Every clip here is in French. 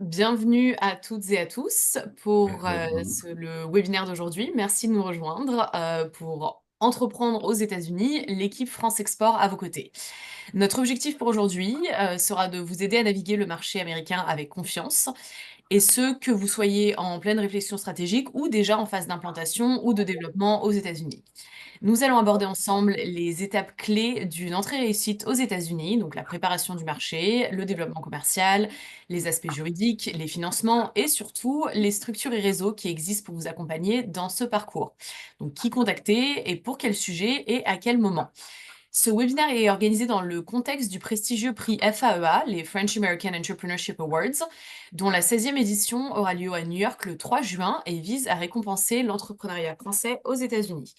Bienvenue à toutes et à tous pour Mhm. le webinaire d'aujourd'hui. Merci de nous rejoindre pour entreprendre aux États-Unis, l'équipe France Export à vos côtés. Notre objectif pour aujourd'hui sera de vous aider à naviguer le marché américain avec confiance, et ce, que vous soyez en pleine réflexion stratégique ou déjà en phase d'implantation ou de développement aux États-Unis. Nous allons aborder ensemble les étapes clés d'une entrée réussite aux États-Unis, donc la préparation du marché, le développement commercial, les aspects juridiques, les financements et surtout les structures et réseaux qui existent pour vous accompagner dans ce parcours. Donc qui contacter et pour quel sujet et à quel moment. Ce webinaire est organisé dans le contexte du prestigieux prix FAEA, les French American Entrepreneurship Awards, dont la 16e édition aura lieu à New York le 3 juin et vise à récompenser l'entrepreneuriat français aux États-Unis.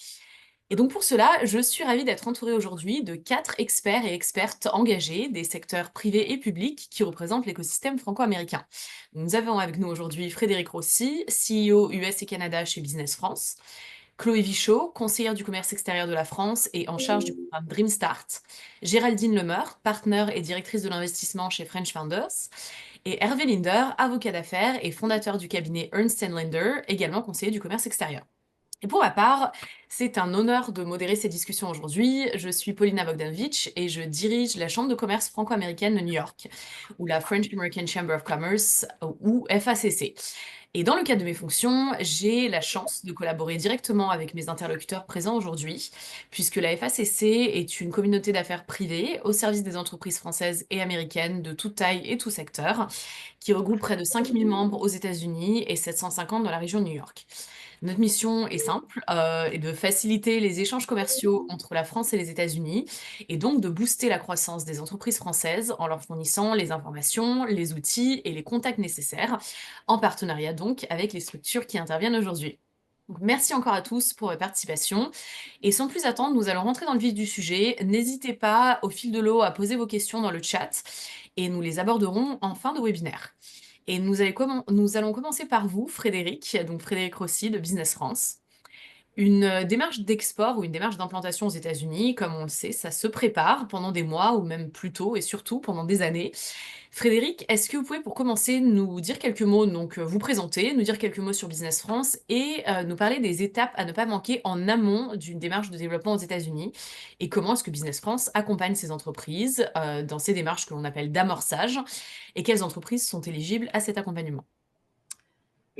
Et donc pour cela, je suis ravie d'être entourée aujourd'hui de 4 experts et expertes engagés des secteurs privés et publics qui représentent l'écosystème franco-américain. Nous avons avec nous aujourd'hui Frédéric Rossi, CEO US et Canada chez Business France, Chloé Vichot, conseillère du commerce extérieur de la France et en charge du programme Dream Start, Géraldine Lemeur, partenaire et directrice de l'investissement chez French Founders, et Hervé Linder, avocat d'affaires et fondateur du cabinet Ernst Linder, également conseiller du commerce extérieur. Et pour ma part, c'est un honneur de modérer ces discussions aujourd'hui. Je suis Paulina Bogdanovich et je dirige la Chambre de commerce franco-américaine de New York, ou la French American Chamber of Commerce, ou FACC. Et dans le cadre de mes fonctions, j'ai la chance de collaborer directement avec mes interlocuteurs présents aujourd'hui, puisque la FACC est une communauté d'affaires privée au service des entreprises françaises et américaines de toute taille et tout secteur, qui regroupe près de 5000 membres aux États-Unis et 750 dans la région de New York. Notre mission est simple, est de faciliter les échanges commerciaux entre la France et les États-Unis, et donc de booster la croissance des entreprises françaises en leur fournissant les informations, les outils et les contacts nécessaires, en partenariat donc avec les structures qui interviennent aujourd'hui. Donc merci encore à tous pour votre participation. Et sans plus attendre, nous allons rentrer dans le vif du sujet. N'hésitez pas, au fil de l'eau, à poser vos questions dans le chat et nous les aborderons en fin de webinaire. Et nous allons commencer par vous, Frédéric, donc Frédéric Rossi de Business France. Une démarche d'export ou une démarche d'implantation aux États-Unis, comme on le sait, ça se prépare pendant des mois ou même plus tôt et surtout pendant des années. Frédéric, est-ce que vous pouvez pour commencer nous dire quelques mots, donc vous présenter, nous dire quelques mots sur Business France et nous parler des étapes à ne pas manquer en amont d'une démarche de développement aux États-Unis et comment est-ce que Business France accompagne ces entreprises dans ces démarches que l'on appelle d'amorçage et quelles entreprises sont éligibles à cet accompagnement?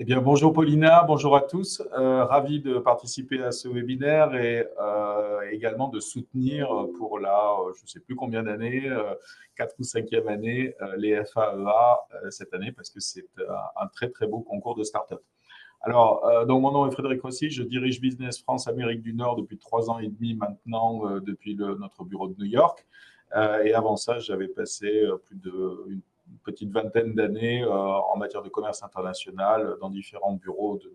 Eh bien, bonjour Paulina, bonjour à tous. Ravi de participer à ce webinaire et également de soutenir pour la, je ne sais plus combien d'années, 4e ou 5e année, les FAEA cette année parce que c'est un très très beau concours de start-up. Alors, donc mon nom est Frédéric Rossi, je dirige Business France Amérique du Nord depuis 3 ans et demi maintenant, depuis notre bureau de New York. Et avant ça, j'avais passé plus d'une petite vingtaine d'années en matière de commerce international dans différents bureaux de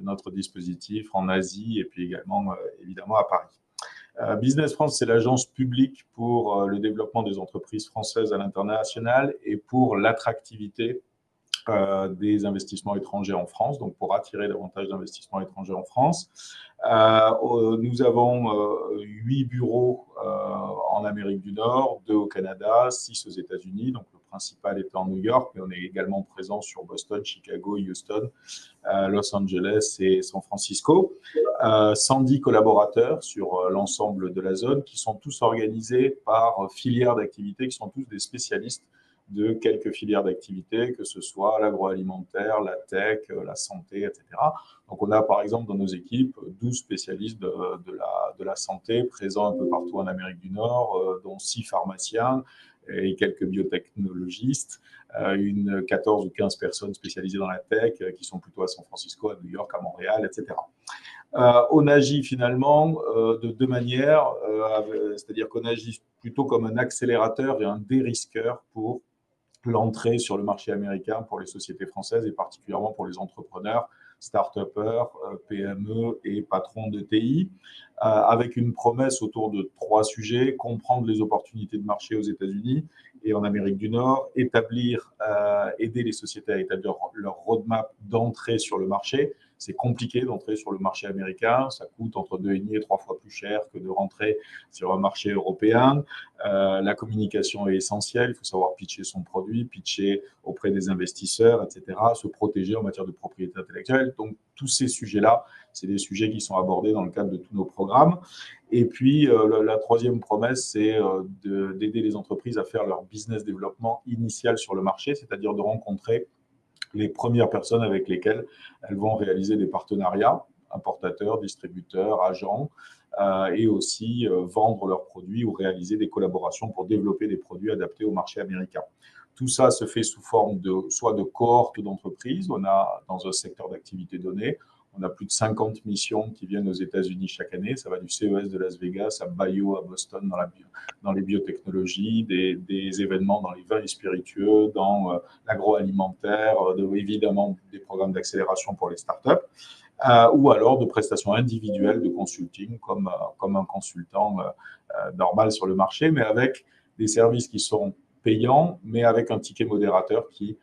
notre dispositif en Asie et puis également évidemment à Paris. Business France, c'est l'agence publique pour le développement des entreprises françaises à l'international et pour l'attractivité des investissements étrangers en France, donc pour attirer davantage d'investissements étrangers en France. Nous avons 8 bureaux en Amérique du Nord, 2 au Canada, 6 aux États-Unis, donc le principal est en New York, mais on est également présent sur Boston, Chicago, Houston, Los Angeles et San Francisco. 110 collaborateurs sur l'ensemble de la zone qui sont tous organisés par filières d'activité, qui sont tous des spécialistes de quelques filières d'activité, que ce soit l'agroalimentaire, la tech, la santé, etc. Donc, on a par exemple dans nos équipes 12 spécialistes de la santé présents un peu partout en Amérique du Nord, dont 6 pharmaciens et quelques biotechnologistes, 14 ou 15 personnes spécialisées dans la tech qui sont plutôt à San Francisco, à New York, à Montréal, etc. On agit finalement de deux manières, c'est-à-dire qu'on agit plutôt comme un accélérateur et un dérisqueur pour l'entrée sur le marché américain pour les sociétés françaises et particulièrement pour les entrepreneurs, start-upers, PME et patrons de TI, avec une promesse autour de 3 sujets: comprendre les opportunités de marché aux États-Unis et en Amérique du Nord, aider les sociétés à établir leur roadmap d'entrée sur le marché, c'est compliqué d'entrer sur le marché américain. Ça coûte entre 2,5 et 3 fois plus cher que de rentrer sur un marché européen. La communication est essentielle. Il faut savoir pitcher son produit, pitcher auprès des investisseurs, etc., se protéger en matière de propriété intellectuelle. Donc, tous ces sujets-là, c'est des sujets qui sont abordés dans le cadre de tous nos programmes. Et puis, la troisième promesse, c'est d'aider les entreprises à faire leur business développement initial sur le marché, c'est-à-dire de rencontrer les premières personnes avec lesquelles elles vont réaliser des partenariats, importateurs, distributeurs, agents, et aussi vendre leurs produits ou réaliser des collaborations pour développer des produits adaptés au marché américain. Tout ça se fait sous forme soit de cohortes d'entreprises. On a dans un secteur d'activité donné, on a plus de 50 missions qui viennent aux États-Unis chaque année. Ça va du CES de Las Vegas à Bio à Boston dans les biotechnologies, des événements dans les vins et spiritueux, dans l'agroalimentaire, évidemment des programmes d'accélération pour les startups, ou alors de prestations individuelles de consulting comme un consultant normal sur le marché, mais avec des services qui sont payants, mais avec un ticket modérateur qui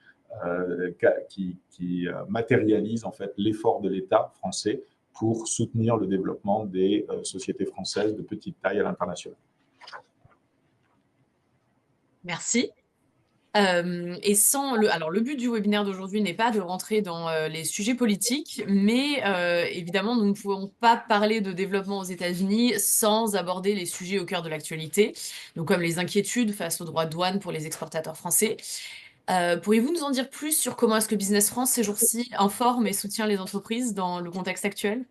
matérialise en fait l'effort de l'État français pour soutenir le développement des sociétés françaises de petite taille à l'international. Merci. Alors le but du webinaire d'aujourd'hui n'est pas de rentrer dans les sujets politiques, mais évidemment, nous ne pouvons pas parler de développement aux États-Unis sans aborder les sujets au cœur de l'actualité, donc comme les inquiétudes face aux droits de douane pour les exportateurs français. Pourriez-vous nous en dire plus sur comment est-ce que Business France, ces jours-ci, informe et soutient les entreprises dans le contexte actuel?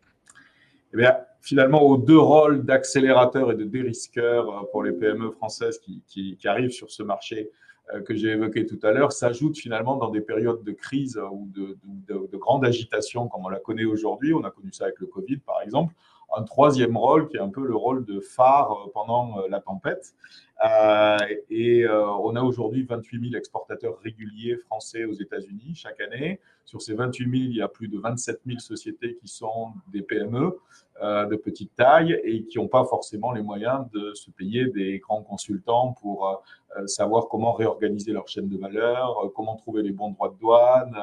Eh bien, finalement, aux deux rôles d'accélérateur et de dérisqueur pour les PME françaises qui arrivent sur ce marché que j'ai évoqué tout à l'heure, s'ajoutent finalement dans des périodes de crise ou de grande agitation comme on la connaît aujourd'hui. On a connu ça avec le Covid, par exemple. Un troisième rôle qui est un peu le rôle de phare pendant la tempête. On a aujourd'hui 28 000 exportateurs réguliers français aux États-Unis chaque année. Sur ces 28 000, il y a plus de 27 000 sociétés qui sont des PME de petite taille et qui n'ont pas forcément les moyens de se payer des grands consultants pour savoir comment réorganiser leur chaîne de valeur, comment trouver les bons droits de douane,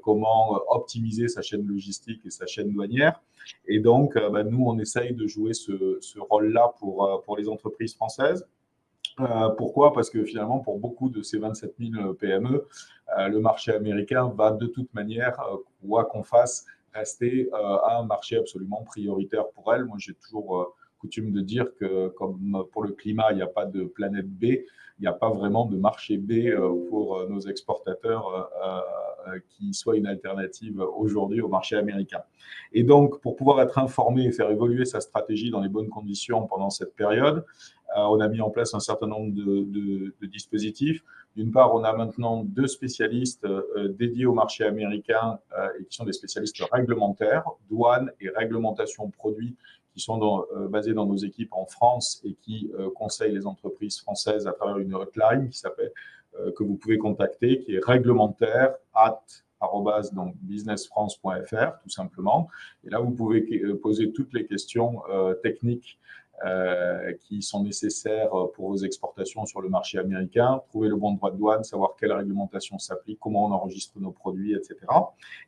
comment optimiser sa chaîne logistique et sa chaîne douanière. Et donc, nous, on essaye de jouer ce rôle-là pour les entreprises françaises. Pourquoi? Parce que finalement, pour beaucoup de ces 27 000 PME, le marché américain va de toute manière, quoi qu'on fasse, rester un marché absolument prioritaire pour elles. Moi, j'ai toujours coutume de dire que comme pour le climat, il n'y a pas de planète B, il n'y a pas vraiment de marché B pour nos exportateurs qui soit une alternative aujourd'hui au marché américain. Et donc, pour pouvoir être informé et faire évoluer sa stratégie dans les bonnes conditions pendant cette période, on a mis en place un certain nombre de dispositifs. D'une part, on a maintenant 2 spécialistes dédiés au marché américain et qui sont des spécialistes réglementaires, douane et réglementation produits, qui sont basés dans nos équipes en France et qui conseillent les entreprises françaises à travers une hotline qui s'appelle que vous pouvez contacter, qui est réglementaire donc businessfrance.fr tout simplement. Et là, vous pouvez poser toutes les questions techniques qui sont nécessaires pour vos exportations sur le marché américain, trouver le bon droit de douane, savoir quelle réglementation s'applique, comment on enregistre nos produits, etc.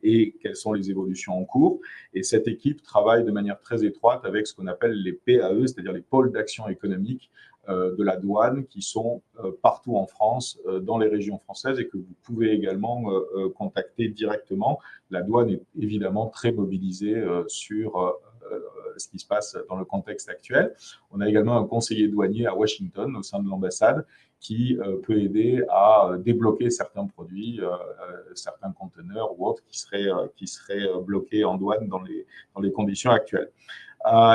Et quelles sont les évolutions en cours. Et cette équipe travaille de manière très étroite avec ce qu'on appelle les PAE, c'est-à-dire les pôles d'action économique de la douane qui sont partout en France, dans les régions françaises et que vous pouvez également contacter directement. La douane est évidemment très mobilisée sur ce qui se passe dans le contexte actuel. On a également un conseiller douanier à Washington au sein de l'ambassade qui peut aider à débloquer certains produits, certains conteneurs ou autres qui seraient bloqués en douane dans les conditions actuelles.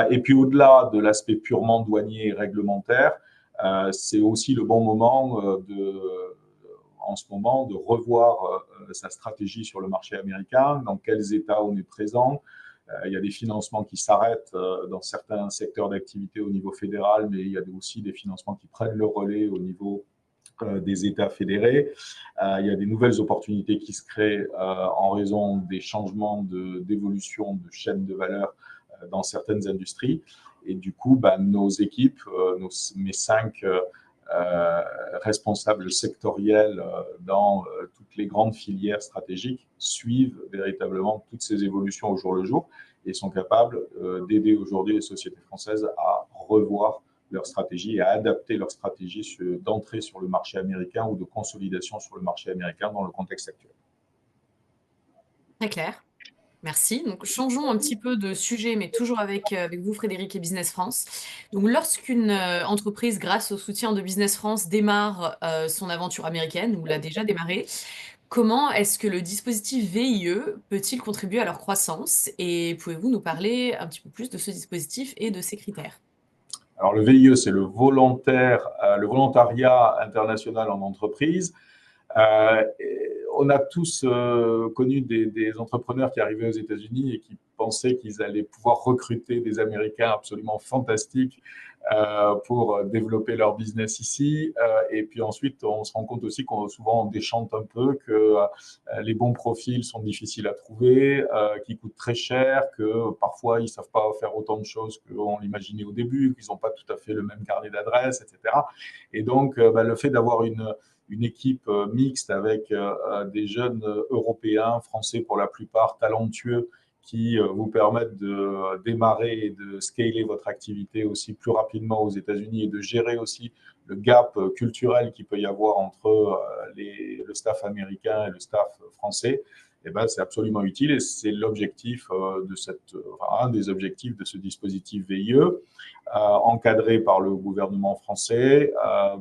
Et puis au-delà de l'aspect purement douanier et réglementaire, c'est aussi le bon moment en ce moment de revoir sa stratégie sur le marché américain, dans quels États on est présent. Il y a des financements qui s'arrêtent dans certains secteurs d'activité au niveau fédéral, mais il y a aussi des financements qui prennent le relais au niveau des États fédérés. Il y a des nouvelles opportunités qui se créent en raison des changements d'évolution de chaînes de valeur dans certaines industries. Et du coup, nos équipes, mes 5 responsables sectoriels dans toutes les grandes filières stratégiques suivent véritablement toutes ces évolutions au jour le jour et sont capables d'aider aujourd'hui les sociétés françaises à revoir leur stratégie et à adapter leur stratégie d'entrée sur le marché américain ou de consolidation sur le marché américain dans le contexte actuel. Très clair. Merci. Donc, changeons un petit peu de sujet, mais toujours avec vous, Frédéric, et Business France. Donc, lorsqu'une entreprise, grâce au soutien de Business France, démarre son aventure américaine, ou l'a déjà démarré, comment est-ce que le dispositif VIE peut-il contribuer à leur croissance? Et pouvez-vous nous parler un petit peu plus de ce dispositif et de ses critères? Alors, le VIE, c'est le volontariat international en entreprise. On a tous connu des entrepreneurs qui arrivaient aux États-Unis et qui pensaient qu'ils allaient pouvoir recruter des Américains absolument fantastiques pour développer leur business ici. Et puis ensuite, on se rend compte aussi qu'on souvent on déchante un peu, que les bons profils sont difficiles à trouver, qu'ils coûtent très cher, que parfois ils ne savent pas faire autant de choses qu'on l'imaginait au début, qu'ils n'ont pas tout à fait le même carnet d'adresses, etc. Et donc, le fait d'avoir une équipe mixte avec des jeunes européens, français pour la plupart, talentueux, qui vous permettent de démarrer et de scaler votre activité aussi plus rapidement aux États-Unis et de gérer aussi le gap culturel qu'il peut y avoir entre le staff américain et le staff français. Eh ben, c'est absolument utile et c'est l'objectif un des objectifs de ce dispositif VIE, encadré par le gouvernement français.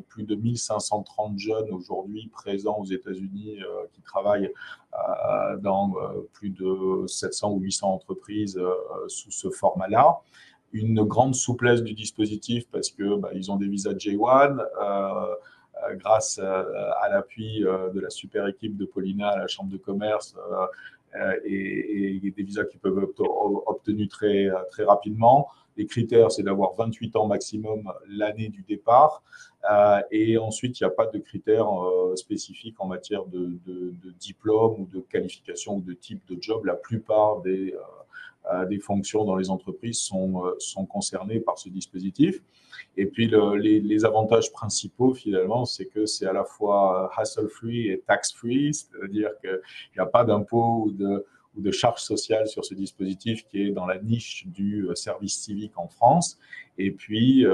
Plus de 1530 jeunes aujourd'hui présents aux États-Unis qui travaillent dans plus de 700 ou 800 entreprises sous ce format-là. Une grande souplesse du dispositif parce que ils ont des visas J1 grâce à l'appui de la super équipe de Paulina à la Chambre de commerce et des visas qui peuvent être obtenus très rapidement. Les critères, c'est d'avoir 28 ans maximum l'année du départ. Et ensuite, il n'y a pas de critères spécifiques en matière de diplôme ou de qualification ou de type de job. La plupart des fonctions dans les entreprises sont concernées par ce dispositif. Et puis, les avantages principaux, finalement, c'est que c'est à la fois hassle-free et tax-free, c'est-à-dire qu'il n'y a pas d'impôt ou de charges sociales sur ce dispositif qui est dans la niche du service civique en France. Et puis,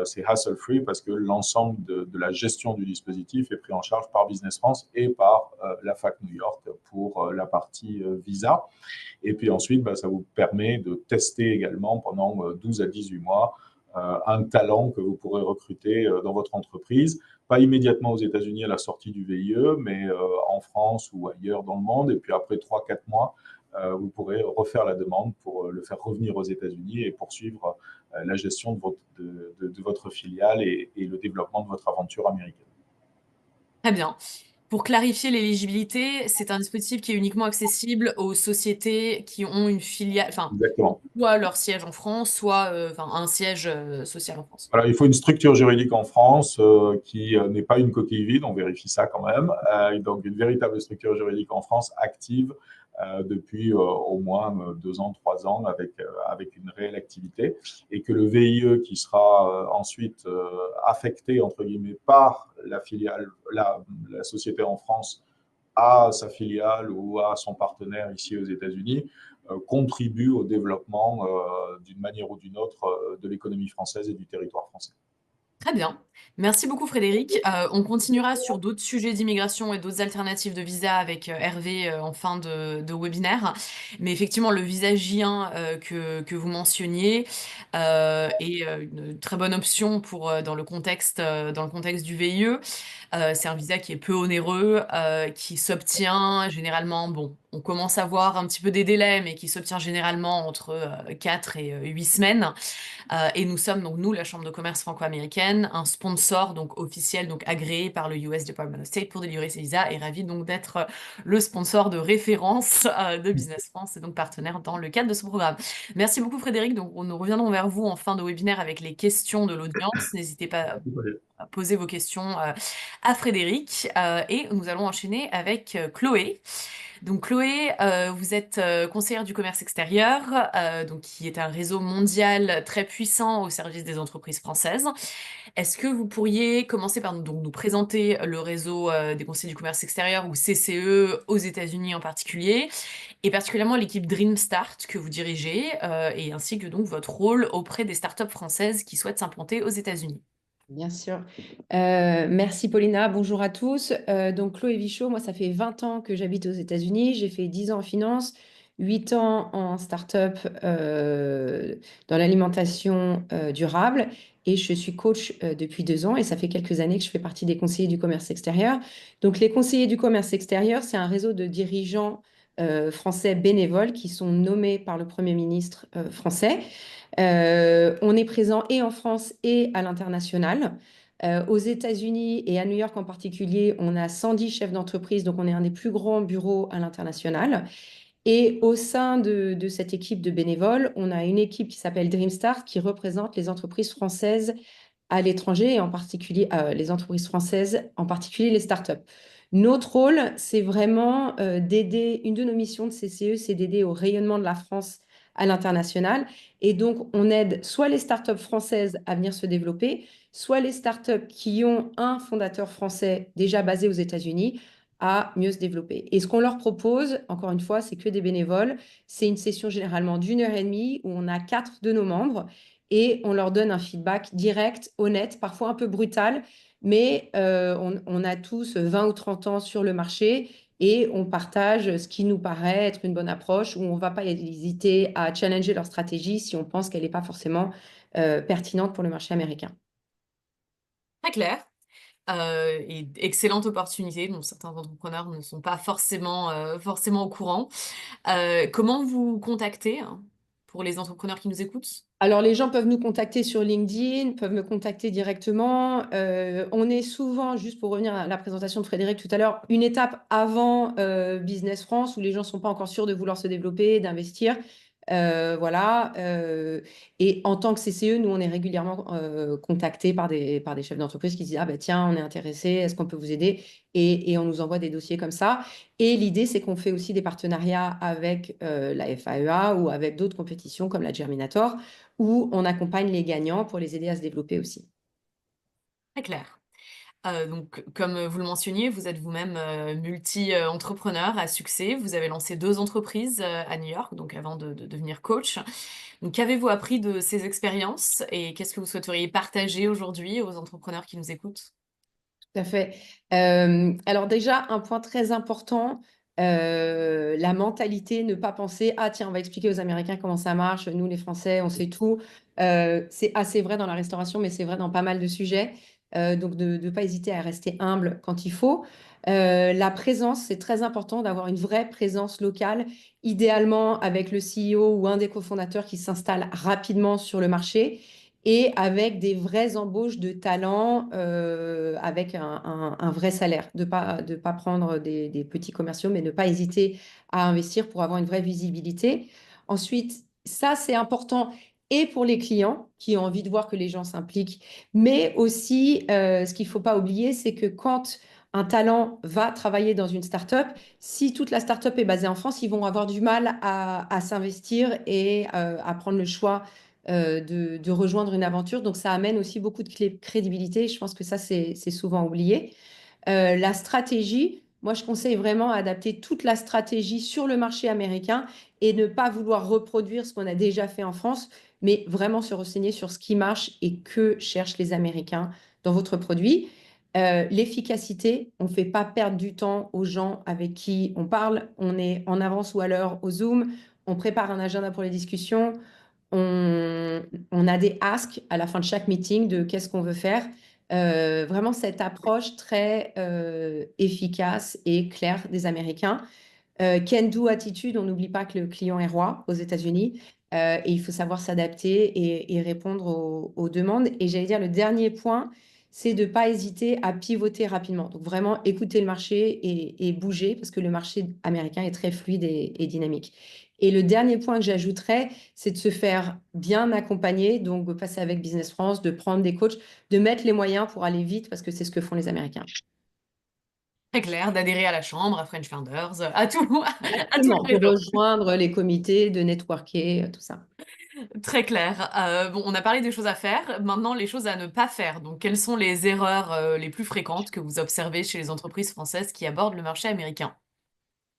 c'est hassle-free parce que l'ensemble de la gestion du dispositif est pris en charge par Business France et par la FAC New York pour la partie visa. Et puis ensuite, ça vous permet de tester également pendant 12 à 18 mois un talent que vous pourrez recruter dans votre entreprise, pas immédiatement aux États-Unis à la sortie du VIE, mais en France ou ailleurs dans le monde. Et puis après 3-4 mois, vous pourrez refaire la demande pour le faire revenir aux États-Unis et poursuivre la gestion de votre filiale et le développement de votre aventure américaine. Très bien. Pour clarifier l'éligibilité, c'est un dispositif qui est uniquement accessible aux sociétés qui ont une filiale, enfin, Exactement. soit leur siège en France, soit enfin, un siège social en France. Voilà, il faut une structure juridique en France qui n'est pas une coquille vide, on vérifie ça quand même. Donc une véritable structure juridique en France active depuis au moins 2 ans, 3 ans avec une réelle activité. Et que le VIE qui sera ensuite affecté, entre guillemets, par la filiale, la société en France à sa filiale ou à son partenaire ici aux États-Unis, contribue au développement d'une manière ou d'une autre de l'économie française et du territoire français. Très bien. Merci beaucoup Frédéric. On continuera sur d'autres sujets d'immigration et d'autres alternatives de visa avec Hervé en fin de webinaire. Mais effectivement, le visa J1 que vous mentionniez est une très bonne option pour, dans le contexte du VIE. C'est un visa qui est peu onéreux, qui s'obtient généralement, bon, on commence à voir un petit peu des délais, mais qui s'obtient généralement entre 4 et 8 semaines. Et nous sommes donc, nous, la Chambre de commerce franco-américaine, un sponsor donc officiel, donc agréé par le US Department of State pour délivrer ces visas, et ravi donc d'être le sponsor de référence de Business France et donc partenaire dans le cadre de ce programme. Merci beaucoup Frédéric, donc nous reviendrons vers vous en fin de webinaire avec les questions de l'audience. N'hésitez pas à poser vos questions à Frédéric et nous allons enchaîner avec Chloé. Donc Chloé, vous êtes conseillère du commerce extérieur, donc qui est un réseau mondial très puissant au service des entreprises françaises. Est-ce que vous pourriez commencer par nous présenter le réseau des conseillers du commerce extérieur ou CCE aux États-Unis en particulier, et particulièrement l'équipe Dream Start que vous dirigez, et ainsi que donc votre rôle auprès des startups françaises qui souhaitent s'implanter aux États-Unis. Bien sûr. Merci Paulina, bonjour à tous. Donc Chloé Vichot, moi ça fait 20 ans que j'habite aux États-Unis, j'ai fait 10 ans en finance, 8 ans en start-up dans l'alimentation durable et je suis coach depuis 2 ans et ça fait quelques années que je fais partie des conseillers du commerce extérieur. Donc les conseillers du commerce extérieur, c'est un réseau de dirigeants français bénévoles qui sont nommés par le Premier ministre français. On est présent et en France et à l'international. Aux États-Unis et à New York en particulier, on a 110 chefs d'entreprise, donc on est un des plus grands bureaux à l'international. Et au sein de cette équipe de bénévoles, on a une équipe qui s'appelle Dreamstart qui représente les entreprises françaises à l'étranger et en particulier les entreprises françaises, en particulier les startups. Notre rôle, c'est vraiment d'aider, une de nos missions de CCE, c'est d'aider au rayonnement de la France à l'international. Et donc, on aide soit les startups françaises à venir se développer, soit les startups qui ont un fondateur français déjà basé aux États-Unis à mieux se développer. Et ce qu'on leur propose, encore une fois, c'est que des bénévoles. C'est une session généralement d'1 heure et demie où on a 4 de nos membres et on leur donne un feedback direct, honnête, parfois un peu brutal, mais on a tous 20 ou 30 ans sur le marché et on partage ce qui nous paraît être une bonne approche où on ne va pas hésiter à challenger leur stratégie si on pense qu'elle n'est pas forcément pertinente pour le marché américain. Très clair. Et excellente opportunité dont certains entrepreneurs ne sont pas forcément au courant. Comment vous contacter hein, pour les entrepreneurs qui nous écoutent? Alors, les gens peuvent nous contacter sur LinkedIn, peuvent me contacter directement. On est souvent, juste pour revenir à la présentation de Frédéric tout à l'heure, une étape avant Business France où les gens ne sont pas encore sûrs de vouloir se développer, d'investir. Voilà. Et en tant que CCE, nous, on est régulièrement contactés par des chefs d'entreprise qui disent, ah ben tiens, on est intéressé, est-ce qu'on peut vous aider? Et on nous envoie des dossiers comme ça. Et l'idée, c'est qu'on fait aussi des partenariats avec la FAEA ou avec d'autres compétitions comme la Germinator où on accompagne les gagnants pour les aider à se développer aussi. Très clair. Donc, comme vous le mentionniez, vous êtes vous-même multi-entrepreneur à succès. Vous avez lancé 2 entreprises à New York, donc avant de devenir coach. Donc, qu'avez-vous appris de ces expériences et qu'est-ce que vous souhaiteriez partager aujourd'hui aux entrepreneurs qui nous écoutent? Tout à fait. Alors déjà, un point très important, la mentalité, ne pas penser, ah tiens, on va expliquer aux Américains comment ça marche, nous les Français, on sait tout. C'est assez vrai dans la restauration, mais c'est vrai dans pas mal de sujets. Donc de ne pas hésiter à rester humble quand il faut. La présence, c'est très important d'avoir une vraie présence locale, idéalement avec le CEO ou un des cofondateurs qui s'installe rapidement sur le marché et avec des vraies embauches de talents avec un vrai salaire. De pas prendre des petits commerciaux, mais ne pas hésiter à investir pour avoir une vraie visibilité. Ensuite, ça, c'est important et pour les clients qui ont envie de voir que les gens s'impliquent, mais aussi, ce qu'il ne faut pas oublier, c'est que quand un talent va travailler dans une start-up, si toute la start-up est basée en France, ils vont avoir du mal à s'investir et à prendre le choix de rejoindre une aventure. Donc, ça amène aussi beaucoup de crédibilité. Je pense que ça, c'est souvent oublié. La stratégie, moi, je conseille vraiment à adapter toute la stratégie sur le marché américain et ne pas vouloir reproduire ce qu'on a déjà fait en France, mais vraiment se renseigner sur ce qui marche et que cherchent les Américains dans votre produit. L'efficacité, on ne fait pas perdre du temps aux gens avec qui on parle. On est en avance ou à l'heure au Zoom. On prépare un agenda pour les discussions. On a des asks à la fin de chaque meeting de qu'est-ce qu'on veut faire. Vraiment cette approche très efficace et claire des Américains. Can-do attitude, on n'oublie pas que le client est roi aux États-Unis et il faut savoir s'adapter et répondre aux demandes. Et j'allais dire, le dernier point, c'est de ne pas hésiter à pivoter rapidement. Donc vraiment écouter le marché et bouger parce que le marché américain est très fluide et dynamique. Et le dernier point que j'ajouterais, c'est de se faire bien accompagner, donc de passer avec Business France, de prendre des coachs, de mettre les moyens pour aller vite parce que c'est ce que font les Américains. Très clair, d'adhérer à la chambre, à French Founders, à tout, à tout Exactement, le pour réseau. rejoindre les comités, de networker, tout ça. Très clair. Bon, on a parlé des choses à faire, maintenant les choses à ne pas faire. Donc, quelles sont les erreurs les plus fréquentes que vous observez chez les entreprises françaises qui abordent le marché américain?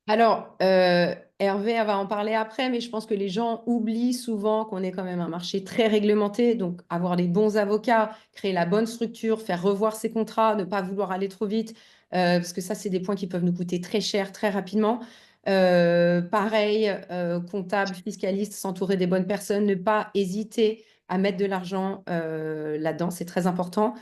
Alors, Hervé elle va en parler après, mais je pense que les gens oublient souvent qu'on est quand même un marché très réglementé. Donc, avoir les bons avocats, créer la bonne structure, faire revoir ses contrats, ne pas vouloir aller trop vite, parce que ça, c'est des points qui peuvent nous coûter très cher, très rapidement. Pareil, comptable, fiscaliste, s'entourer des bonnes personnes, ne pas hésiter à mettre de l'argent là-dedans, c'est très important.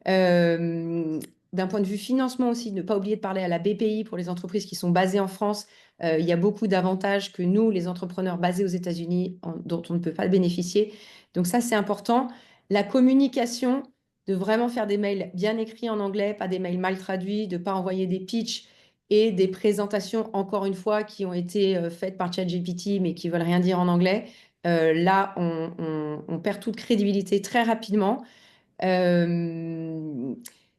Euh, D'un point de vue financement aussi, ne pas oublier de parler à la BPI pour les entreprises qui sont basées en France. Il y a beaucoup d'avantages que nous, les entrepreneurs basés aux États-Unis, dont on ne peut pas bénéficier. Donc ça, c'est important. La communication, de vraiment faire des mails bien écrits en anglais, pas des mails mal traduits, de ne pas envoyer des pitchs et des présentations, encore une fois, qui ont été faites par ChatGPT, mais qui veulent rien dire en anglais. Là, on perd toute crédibilité très rapidement. Euh,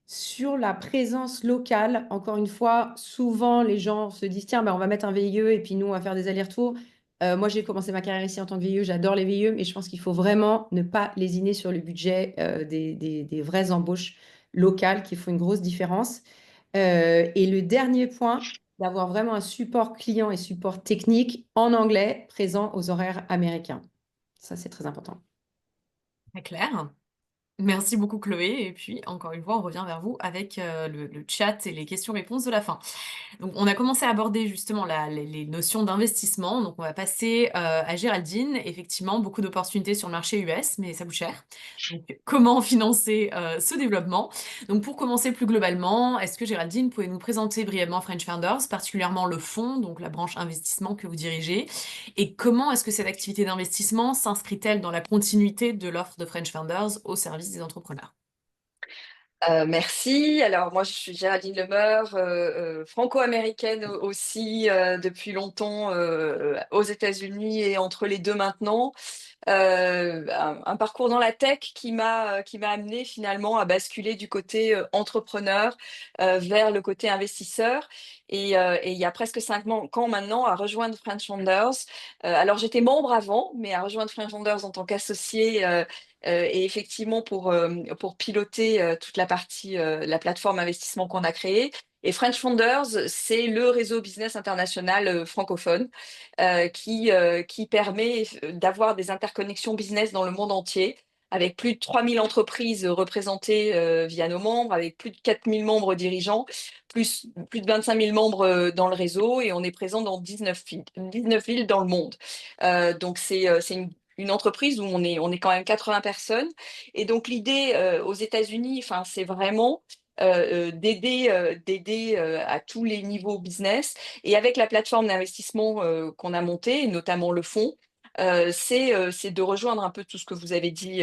Sur la présence locale, encore une fois, souvent les gens se disent, tiens, ben, on va mettre un VIE et puis nous, on va faire des allers-retours. Moi, j'ai commencé ma carrière ici en tant que VIE, j'adore les VIE, mais je pense qu'il faut vraiment ne pas lésiner sur le budget des vraies embauches locales qui font une grosse différence. Et le dernier point, d'avoir vraiment un support client et support technique en anglais présent aux horaires américains. Ça, c'est très important. Très clair. Merci beaucoup Chloé. Et puis, encore une fois, on revient vers vous avec le chat et les questions-réponses de la fin. Donc, on a commencé à aborder justement les notions d'investissement. Donc, on va passer à Géraldine. Effectivement, beaucoup d'opportunités sur le marché US, mais ça coûte cher. Donc, comment financer ce développement? Donc, pour commencer plus globalement, est-ce que Géraldine, pouvez nous présenter brièvement French Founders, particulièrement le fonds, donc la branche investissement que vous dirigez, et comment est-ce que cette activité d'investissement s'inscrit-elle dans la continuité de l'offre de French Founders au service des entrepreneurs? Merci. Alors moi, je suis Géraldine Lemeur, franco-américaine aussi depuis longtemps aux États-Unis et entre les deux maintenant. Un parcours dans la tech qui m'a amené finalement à basculer du côté entrepreneur vers le côté investisseur. Et il y a presque 5 ans maintenant à rejoindre French Founders. Alors j'étais membre avant, mais à rejoindre French Founders en tant qu'associé. Et effectivement pour piloter toute la partie, la plateforme investissement qu'on a créée. Et French Founders, c'est le réseau business international francophone qui permet d'avoir des interconnexions business dans le monde entier, avec plus de 3000 entreprises représentées via nos membres, avec plus de 4000 membres dirigeants, plus de 25 000 membres dans le réseau, et on est présent dans 19 villes dans le monde. Donc c'est une entreprise où on est quand même 80 personnes. Et donc l'idée aux États-Unis, enfin, c'est vraiment d'aider à tous les niveaux business. Et avec la plateforme d'investissement qu'on a montée, et notamment le fonds, c'est de rejoindre un peu tout ce que vous avez dit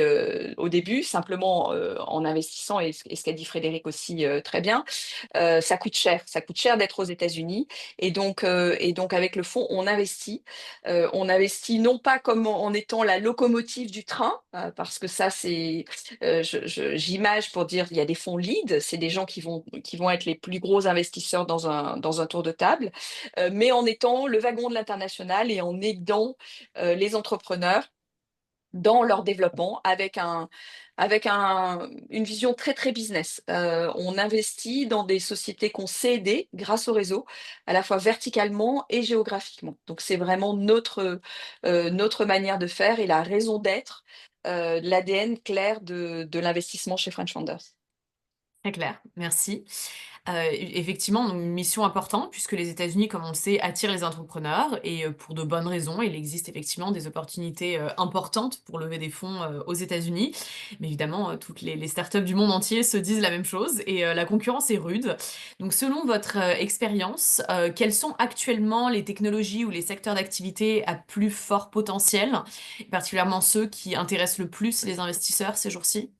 au début, simplement en investissant, et ce qu'a dit Frédéric aussi très bien. Ça coûte cher d'être aux États-Unis, et donc avec le fonds, on investit. On investit non pas comme en étant la locomotive du train, parce que ça, j'image pour dire, il y a des fonds lead, c'est des gens qui vont être les plus gros investisseurs dans un tour de table, mais en étant le wagon de l'international et en aidant les entrepreneurs dans leur développement une vision très, très business. On investit dans des sociétés qu'on sait aider grâce au réseau, à la fois verticalement et géographiquement. Donc, c'est vraiment notre manière de faire et la raison d'être, l'ADN clair de l'investissement chez French Founders. Très clair, merci. Effectivement, donc une mission importante puisque les États-Unis, comme on le sait, attirent les entrepreneurs et pour de bonnes raisons. Il existe effectivement des opportunités importantes pour lever des fonds aux États-Unis. Mais évidemment, toutes les startups du monde entier se disent la même chose et la concurrence est rude. Donc, selon votre expérience, quelles sont actuellement les technologies ou les secteurs d'activité à plus fort potentiel, et particulièrement ceux qui intéressent le plus les investisseurs ces jours-ci?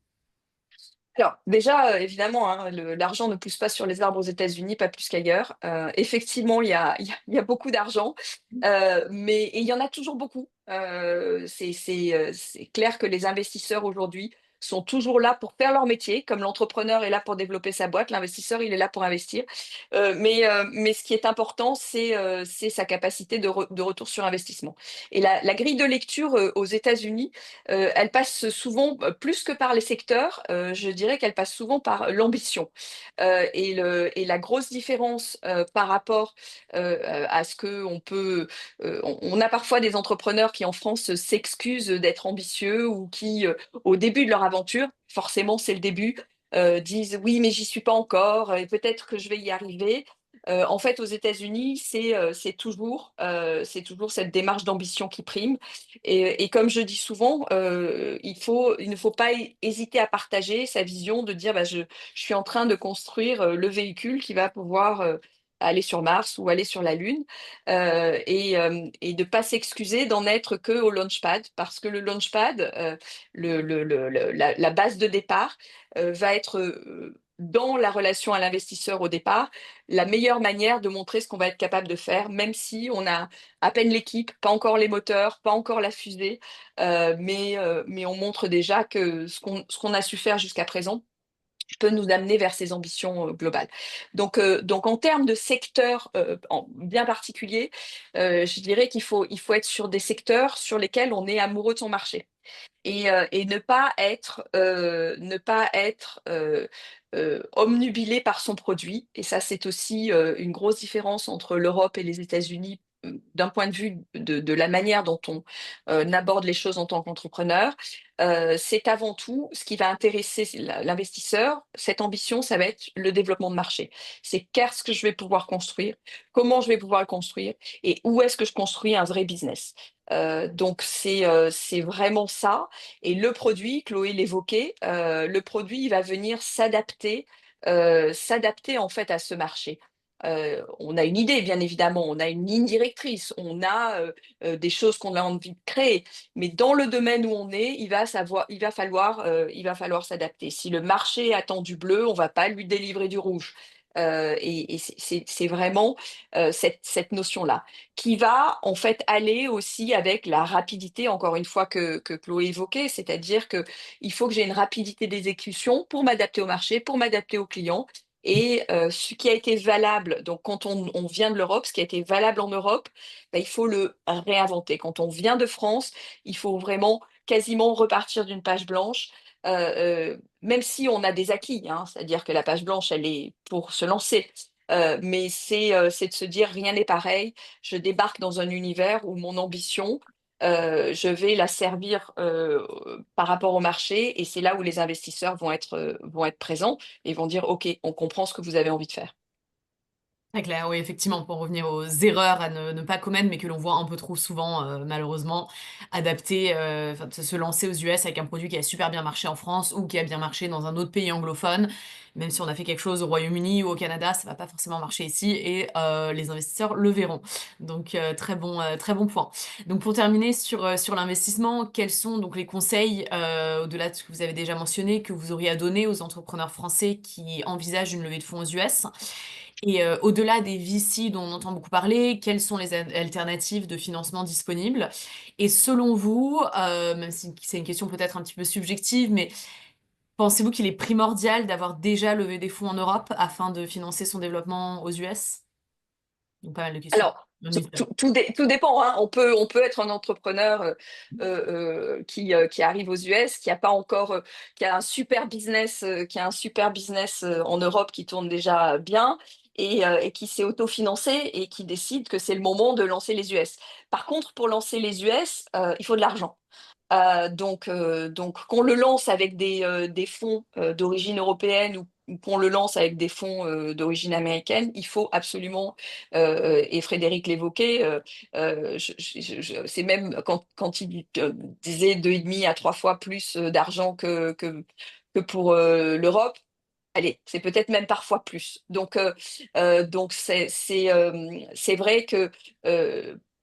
Alors, déjà, évidemment, hein, l'argent ne pousse pas sur les arbres aux États-Unis, pas plus qu'ailleurs. Effectivement, il y a beaucoup d'argent, et il y en a toujours beaucoup. C'est clair que les investisseurs aujourd'hui sont toujours là pour faire leur métier, comme l'entrepreneur est là pour développer sa boîte, l'investisseur, il est là pour investir. Mais ce qui est important, c'est sa capacité de retour sur investissement. Et la grille de lecture aux États-Unis, elle passe souvent, plus que par les secteurs, je dirais qu'elle passe souvent par l'ambition. Et la grosse différence par rapport à ce que on a parfois des entrepreneurs qui en France s'excusent d'être ambitieux ou qui, au début de leur aventure, forcément c'est le début, disent oui mais j'y suis pas encore et peut-être que je vais y arriver. En fait, aux États-Unis, c'est toujours cette démarche d'ambition qui prime. Et comme je dis souvent, il ne faut pas hésiter à partager sa vision de dire bah, je suis en train de construire le véhicule qui va pouvoir aller sur Mars ou aller sur la Lune, et de ne pas s'excuser d'en être que au launchpad, parce que le launchpad, la base de départ, va être dans la relation à l'investisseur au départ, la meilleure manière de montrer ce qu'on va être capable de faire, même si on a à peine l'équipe, pas encore les moteurs, pas encore la fusée, mais on montre déjà que ce qu'on a su faire jusqu'à présent peut nous amener vers ces ambitions globales. Donc en termes de secteurs bien particuliers, je dirais il faut être sur des secteurs sur lesquels on est amoureux de son marché et ne pas être omnubilé par son produit. Et ça, c'est aussi une grosse différence entre l'Europe et les États-Unis d'un point de vue de la manière dont on aborde les choses en tant qu'entrepreneur. C'est avant tout ce qui va intéresser l'investisseur. Cette ambition, ça va être le développement de marché. C'est qu'est-ce que je vais pouvoir construire, comment je vais pouvoir le construire et où est-ce que je construis un vrai business. Donc c'est vraiment ça. Et le produit, Chloé l'évoquait, le produit il va venir s'adapter en fait à ce marché. On a une idée, bien évidemment, on a une ligne directrice, on a des choses qu'on a envie de créer, mais dans le domaine où on est, il va falloir s'adapter. Si le marché attend du bleu, on va pas lui délivrer du rouge. Et c'est vraiment cette notion-là qui va en fait aller aussi avec la rapidité, encore une fois, que Chloé évoquait, c'est-à-dire qu'il faut que j'ai une rapidité d'exécution pour m'adapter au marché, pour m'adapter aux clients. Et ce qui a été valable, donc quand on vient de l'Europe, ce qui a été valable en Europe, ben, il faut le réinventer. Quand on vient de France, il faut vraiment quasiment repartir d'une page blanche, même si on a des acquis, hein, c'est-à-dire que la page blanche, elle est pour se lancer. Mais c'est de se dire rien n'est pareil. Je débarque dans un univers où mon ambition, je vais la servir par rapport au marché et c'est là où les investisseurs vont être présents et vont dire OK, on comprend ce que vous avez envie de faire. Très clair, oui, effectivement, pour revenir aux erreurs à ne pas commettre, mais que l'on voit un peu trop souvent, malheureusement, adapter, enfin, de se lancer aux US avec un produit qui a super bien marché en France ou qui a bien marché dans un autre pays anglophone. Même si on a fait quelque chose au Royaume-Uni ou au Canada, ça va pas forcément marcher ici et les investisseurs le verront. Donc, très bon point. Donc, pour terminer sur l'investissement, quels sont donc les conseils, au-delà de ce que vous avez déjà mentionné, que vous auriez à donner aux entrepreneurs français qui envisagent une levée de fonds aux US? Et au-delà des VC dont on entend beaucoup parler, quelles sont les alternatives de financement disponibles? Et selon vous, même si c'est une question peut-être un petit peu subjective, mais pensez-vous qu'il est primordial d'avoir déjà levé des fonds en Europe afin de financer son développement aux US? Donc pas mal de questions. Alors, tout dépend, hein. On peut être un entrepreneur qui arrive aux US, qui a pas encore, qui a un super business, en Europe qui tourne déjà bien et qui s'est autofinancé et qui décide que c'est le moment de lancer les US. Par contre, pour lancer les US, il faut de l'argent. Donc qu'on le lance avec des fonds d'origine européenne ou qu'on le lance avec des fonds d'origine américaine, il faut absolument, et Frédéric l'évoquait, c'est même quand il disait 2,5 à 3 fois plus d'argent que pour l'Europe. Allez, c'est peut-être même parfois plus. Donc c'est vrai que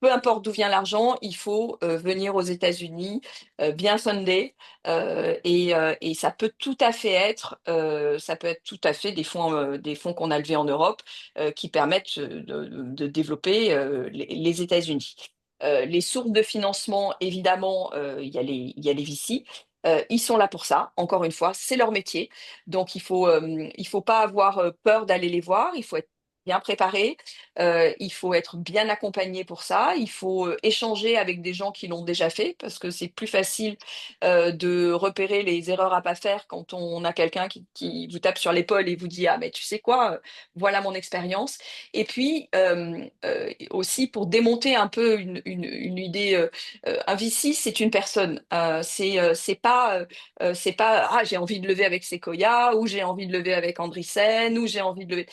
peu importe d'où vient l'argent, il faut venir aux États-Unis bien fundé et ça peut être tout à fait des fonds qu'on a levés en Europe qui permettent de développer les États-Unis. Les sources de financement, évidemment, il y a les VC. Ils sont là pour ça, encore une fois, c'est leur métier. Donc, il faut pas avoir peur d'aller les voir, il faut être bien préparé, il faut être bien accompagné pour ça, il faut échanger avec des gens qui l'ont déjà fait, parce que c'est plus facile de repérer les erreurs à pas faire quand on a quelqu'un qui vous tape sur l'épaule et vous dit: «Ah mais tu sais quoi? Voilà mon expérience». Et puis, aussi pour démonter un peu une idée, un VC, c'est une personne, c'est pas: «Ah j'ai envie de lever avec Sequoia» ou «J'ai envie de lever avec Andreessen» ou «J'ai envie de lever»,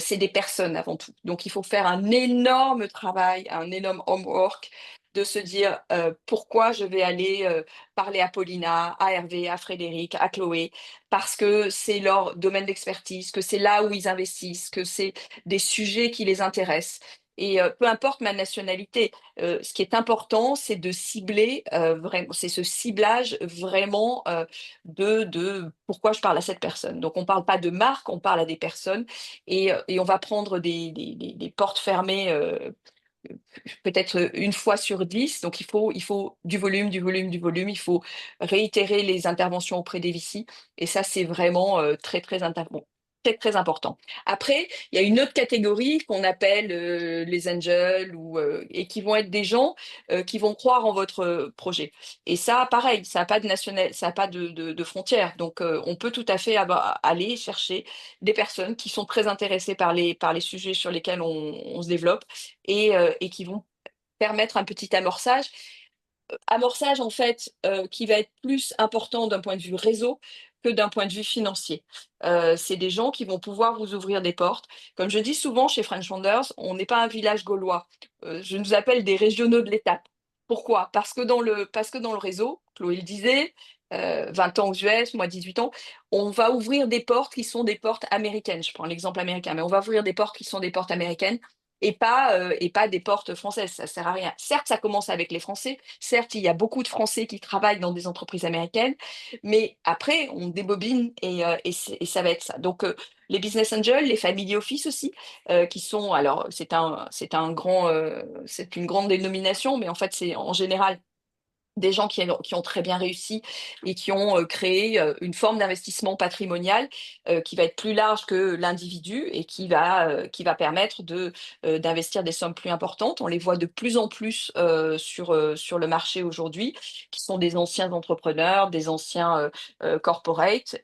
c'est des personnes avant tout. Donc il faut faire un énorme travail, un énorme homework de se dire, pourquoi je vais aller, parler à Paulina, à Hervé, à Frédéric, à Chloé, parce que c'est leur domaine d'expertise, que c'est là où ils investissent, que c'est des sujets qui les intéressent. Et peu importe ma nationalité, ce qui est important, c'est de cibler, vraiment c'est ce ciblage vraiment, de pourquoi je parle à cette personne. Donc on parle pas de marque, on parle à des personnes et on va prendre des portes fermées, peut-être une fois sur 10. Donc il faut du volume, du volume, du volume. Il faut réitérer les interventions auprès des VC et ça, c'est vraiment, très, très bon, très, très important. Après, il y a une autre catégorie qu'on appelle, les angels ou, et qui vont être des gens, qui vont croire en votre, projet. Et ça, pareil, ça a pas de frontières. Donc, on peut tout à fait aller chercher des personnes qui sont très intéressées par les sujets sur lesquels on se développe et qui vont permettre un petit amorçage. Amorçage en fait, qui va être plus important d'un point de vue réseau que d'un point de vue financier. C'est des gens qui vont pouvoir vous ouvrir des portes. Comme je dis souvent chez French Founders, on n'est pas un village gaulois. Je nous appelle des régionaux de l'étape. Pourquoi? Parce que dans le réseau, Chloé le disait, 20 ans aux US, moi 18 ans, on va ouvrir des portes qui sont des portes américaines. Je prends l'exemple américain, mais on va ouvrir des portes qui sont des portes américaines et pas des portes françaises. Ça sert à rien. Certes, ça commence avec les Français. Certes, il y a beaucoup de Français qui travaillent dans des entreprises américaines, mais après, on débobine et ça va être ça. Donc, les business angels, les family office aussi, qui sont, alors, c'est une grande dénomination, mais en fait, c'est en général des gens qui ont très bien réussi et qui ont créé une forme d'investissement patrimonial qui va être plus large que l'individu et qui va permettre d'investir des sommes plus importantes. On les voit de plus en plus sur le marché aujourd'hui, qui sont des anciens entrepreneurs, des anciens corporate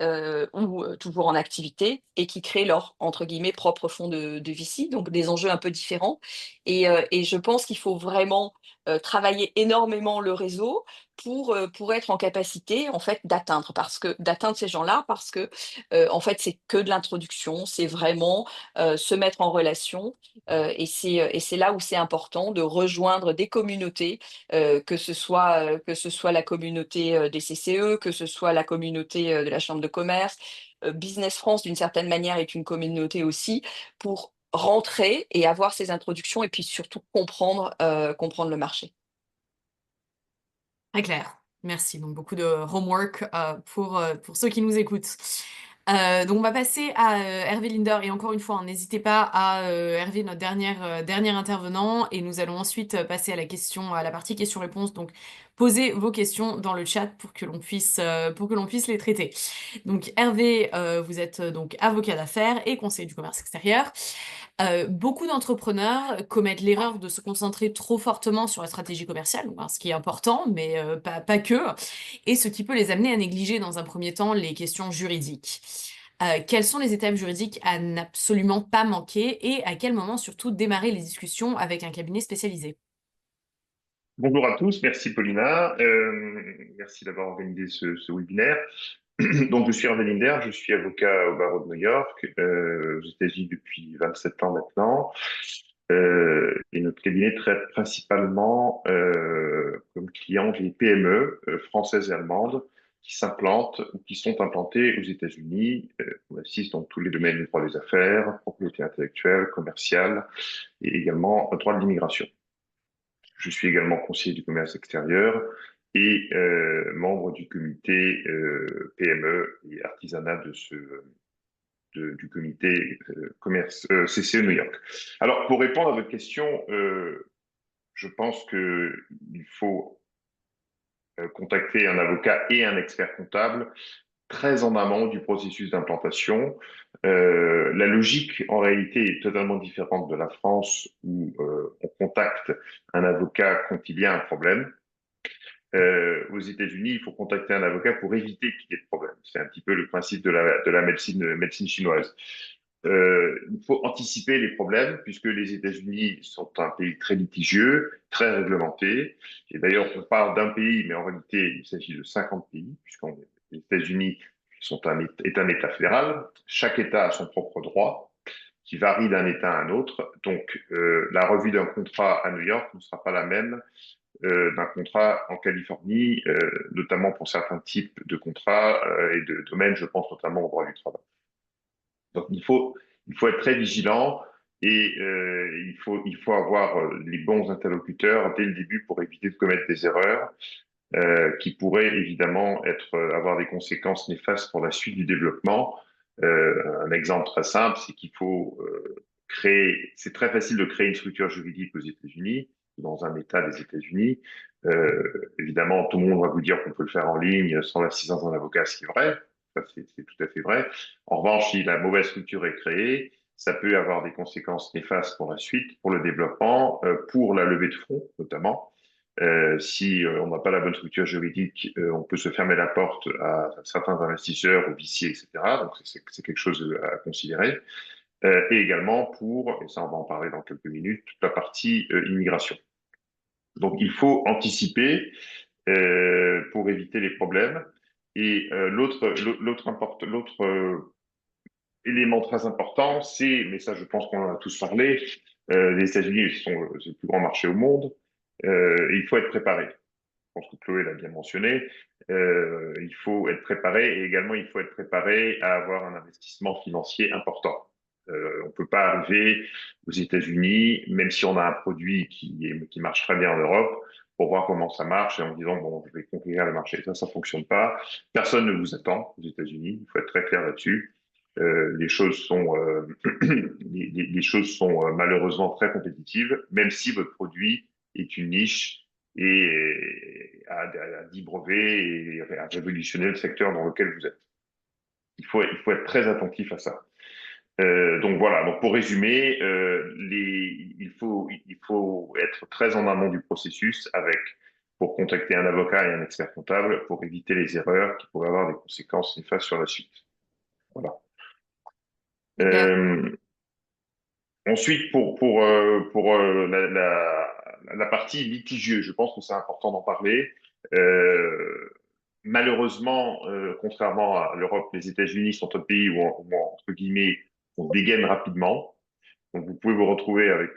ou toujours en activité et qui créent leur, entre guillemets, propre fonds de VC, donc des enjeux un peu différents. Et je pense qu'il faut vraiment travailler énormément le réseau pour être en capacité en fait d'atteindre ces gens-là parce que en fait c'est que de l'introduction, c'est vraiment se mettre en relation et c'est là où c'est important de rejoindre des communautés, que ce soit la communauté des CCE, que ce soit la communauté de la Chambre de commerce. Business France d'une certaine manière est une communauté aussi pour rentrer et avoir ces introductions et puis surtout comprendre le marché. Très clair. Merci. Donc beaucoup de homework, pour ceux qui nous écoutent. Donc on va passer à, Hervé Linder et encore une fois, hein, n'hésitez pas à, Hervé, notre dernier intervenant et nous allons ensuite, passer à la partie questions-réponses. Donc posez vos questions dans le chat pour que l'on puisse les traiter. Donc Hervé, vous êtes, donc avocat d'affaires et conseiller du commerce extérieur. Beaucoup d'entrepreneurs commettent l'erreur de se concentrer trop fortement sur la stratégie commerciale, donc, hein, ce qui est important, mais pas que, et ce qui peut les amener à négliger dans un premier temps les questions juridiques. Quelles sont les étapes juridiques à n'absolument pas manquer et à quel moment surtout démarrer les discussions avec un cabinet spécialisé? Bonjour à tous, merci Paulina, merci d'avoir organisé ce webinaire. Donc, je suis Hervé Linder, je suis avocat au barreau de New York, aux États-Unis depuis 27 ans maintenant. Et notre cabinet traite principalement comme clients les PME françaises et allemandes qui s'implantent ou qui sont implantées aux États-Unis. On assiste dans tous les domaines du droit des affaires, propriété intellectuelle, commerciale et également droit de l'immigration. Je suis également conseiller du commerce extérieur et membre du comité PME et artisanat du comité commerce CCE New York. Alors, pour répondre à votre question, je pense qu'il faut contacter un avocat et un expert comptable très en amont du processus d'implantation. La logique, en réalité, est totalement différente de la France où on contacte un avocat quand il y a un problème. Aux États-Unis, il faut contacter un avocat pour éviter qu'il y ait de problème. C'est un petit peu le principe de la médecine chinoise. Il faut anticiper les problèmes puisque les États-Unis sont un pays très litigieux, très réglementé. Et d'ailleurs, on parle d'un pays, mais en réalité, il s'agit de 50 pays puisque les États-Unis est un État fédéral. Chaque État a son propre droit qui varie d'un État à un autre. Donc, la revue d'un contrat à New York ne sera pas la même d'un contrat en Californie, notamment pour certains types de contrats et de domaines, je pense notamment au droit du travail. Donc il faut être très vigilant et il faut avoir les bons interlocuteurs dès le début pour éviter de commettre des erreurs qui pourraient évidemment avoir des conséquences néfastes pour la suite du développement. Un exemple très simple, c'est qu'il faut c'est très facile de créer une structure juridique aux États-Unis, dans un État des États-Unis. Évidemment, tout le monde va vous dire qu'on peut le faire en ligne sans l'assistance d'un avocat, ce qui est vrai. Ça, c'est tout à fait vrai. En revanche, si la mauvaise structure est créée, ça peut avoir des conséquences néfastes pour la suite, pour le développement, pour la levée de fonds, notamment. Si on n'a pas la bonne structure juridique, on peut se fermer la porte à certains investisseurs, aux viciers, etc. Donc, c'est quelque chose à considérer. Et également pour, et ça on va en parler dans quelques minutes, toute la partie immigration. Donc il faut anticiper pour éviter les problèmes. Et l'autre élément très important, mais ça je pense qu'on en a tous parlé, les États-Unis sont le plus grand marché au monde, et il faut être préparé. Je pense que Chloé l'a bien mentionné. Il faut être préparé et également il faut être préparé à avoir un investissement financier important. On ne peut pas arriver aux États-Unis, même si on a un produit qui marche très bien en Europe, pour voir comment ça marche et en disant, bon, je vais conquérir le marché. Ça ne fonctionne pas. Personne ne vous attend aux États-Unis. Il faut être très clair là-dessus. Les choses sont, les choses sont malheureusement très compétitives, même si votre produit est une niche et à dit brevet et à révolutionner le secteur dans lequel vous êtes. Il faut être très attentif à ça. Donc voilà, donc pour résumer, il faut être très en amont du processus pour contacter un avocat et un expert comptable pour éviter les erreurs qui pourraient avoir des conséquences néfastes sur la suite. Voilà. Ensuite, pour la partie litigieuse, je pense que c'est important d'en parler. Malheureusement, contrairement à l'Europe, les États-Unis sont un pays où, entre guillemets, on dégaine rapidement. Donc, vous pouvez vous retrouver avec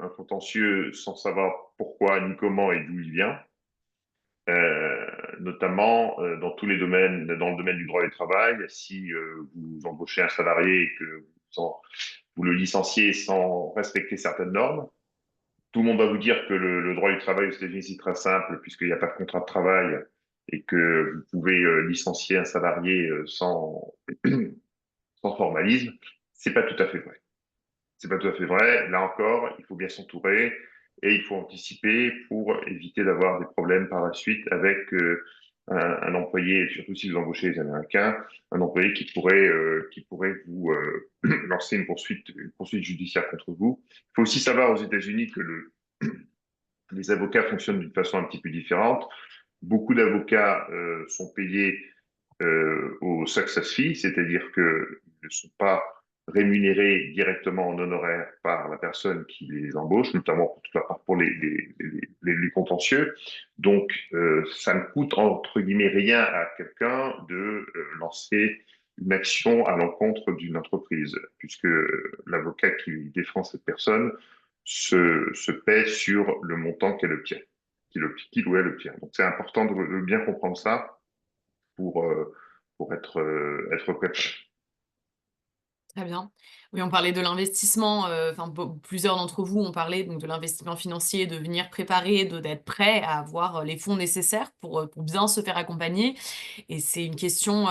un contentieux sans savoir pourquoi, ni comment et d'où il vient. Notamment dans tous les domaines, dans le domaine du droit du travail, si vous embauchez un salarié et que vous le licenciez sans respecter certaines normes, tout le monde va vous dire que le droit du travail aux États-Unis, c'est très simple, puisqu'il n'y a pas de contrat de travail et que vous pouvez licencier un salarié sans formalisme. C'est pas tout à fait vrai. C'est pas tout à fait vrai. Là encore, il faut bien s'entourer et il faut anticiper pour éviter d'avoir des problèmes par la suite avec un employé, surtout si vous embauchez les Américains, un employé qui pourrait vous lancer une poursuite judiciaire contre vous. Il faut aussi savoir aux États-Unis que les avocats fonctionnent d'une façon un petit peu différente. Beaucoup d'avocats sont payés au success fee, c'est-à-dire qu'ils ne sont pas rémunérés directement en honoraire par la personne qui les embauche, notamment pour les contentieux. Donc, ça ne coûte entre guillemets rien à quelqu'un de lancer une action à l'encontre d'une entreprise, puisque l'avocat qui défend cette personne se paie sur le montant qu'elle obtient, qu'il ou elle obtient. Donc, c'est important de bien comprendre ça pour être préparé. Très bien. Oui, on parlait de l'investissement, enfin plusieurs d'entre vous ont parlé donc de l'investissement financier, de venir préparer, d'être prêt à avoir les fonds nécessaires pour bien se faire accompagner. Et c'est une question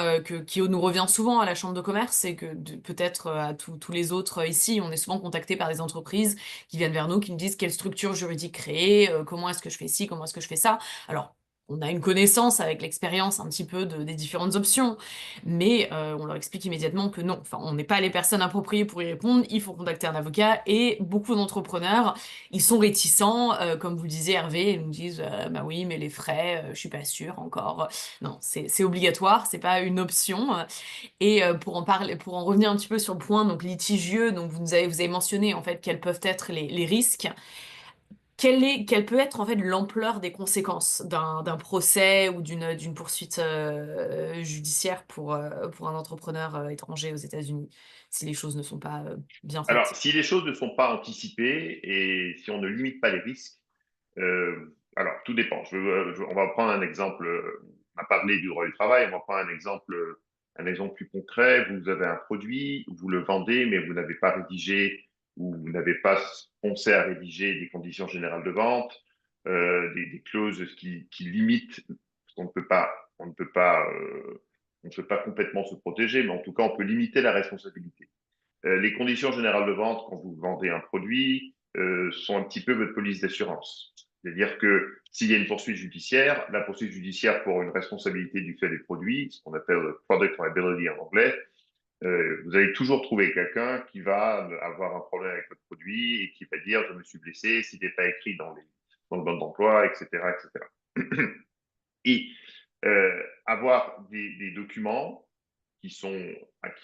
qui nous revient souvent à la chambre de commerce et que peut-être à tous les autres ici, on est souvent contacté par des entreprises qui viennent vers nous, qui nous disent quelle structure juridique créer, comment est-ce que je fais ci, comment est-ce que je fais ça. Alors, on a une connaissance avec l'expérience un petit peu des différentes options, mais on leur explique immédiatement que non, enfin, on n'est pas les personnes appropriées pour y répondre, il faut contacter un avocat et beaucoup d'entrepreneurs, ils sont réticents, comme vous le disiez Hervé, ils nous disent bah oui, mais les frais, je suis pas sûre encore. Non, c'est obligatoire, c'est pas une option. Et pour en parler, pour en revenir un petit peu sur le point donc litigieux, donc vous avez mentionné en fait quels peuvent être les risques. Quelle peut être en fait l'ampleur des conséquences d'un procès ou d'une poursuite judiciaire pour un entrepreneur étranger aux États-Unis, si les choses ne sont pas bien Alors, faites? si les choses ne sont pas anticipées et si on ne limite pas les risques, alors tout dépend. On va prendre un exemple. On a parlé du droit du travail. On va prendre un exemple plus concret. Vous avez un produit, vous le vendez, mais vous n'avez pas rédigé ou vous n'avez pas pensé à rédiger des conditions générales de vente, des clauses qui limitent. On ne peut pas, on ne peut pas, on ne peut pas complètement se protéger, mais en tout cas, on peut limiter la responsabilité. Les conditions générales de vente quand vous vendez un produit sont un petit peu votre police d'assurance. C'est-à-dire que s'il y a une poursuite judiciaire, la poursuite judiciaire pour une responsabilité du fait des produits, ce qu'on appelle product liability en anglais, vous allez toujours trouver quelqu'un qui va avoir un problème avec votre produit et qui va dire je me suis blessé, s'il n'est pas écrit dans le mode d'emploi, etc., etc. Et avoir des documents qui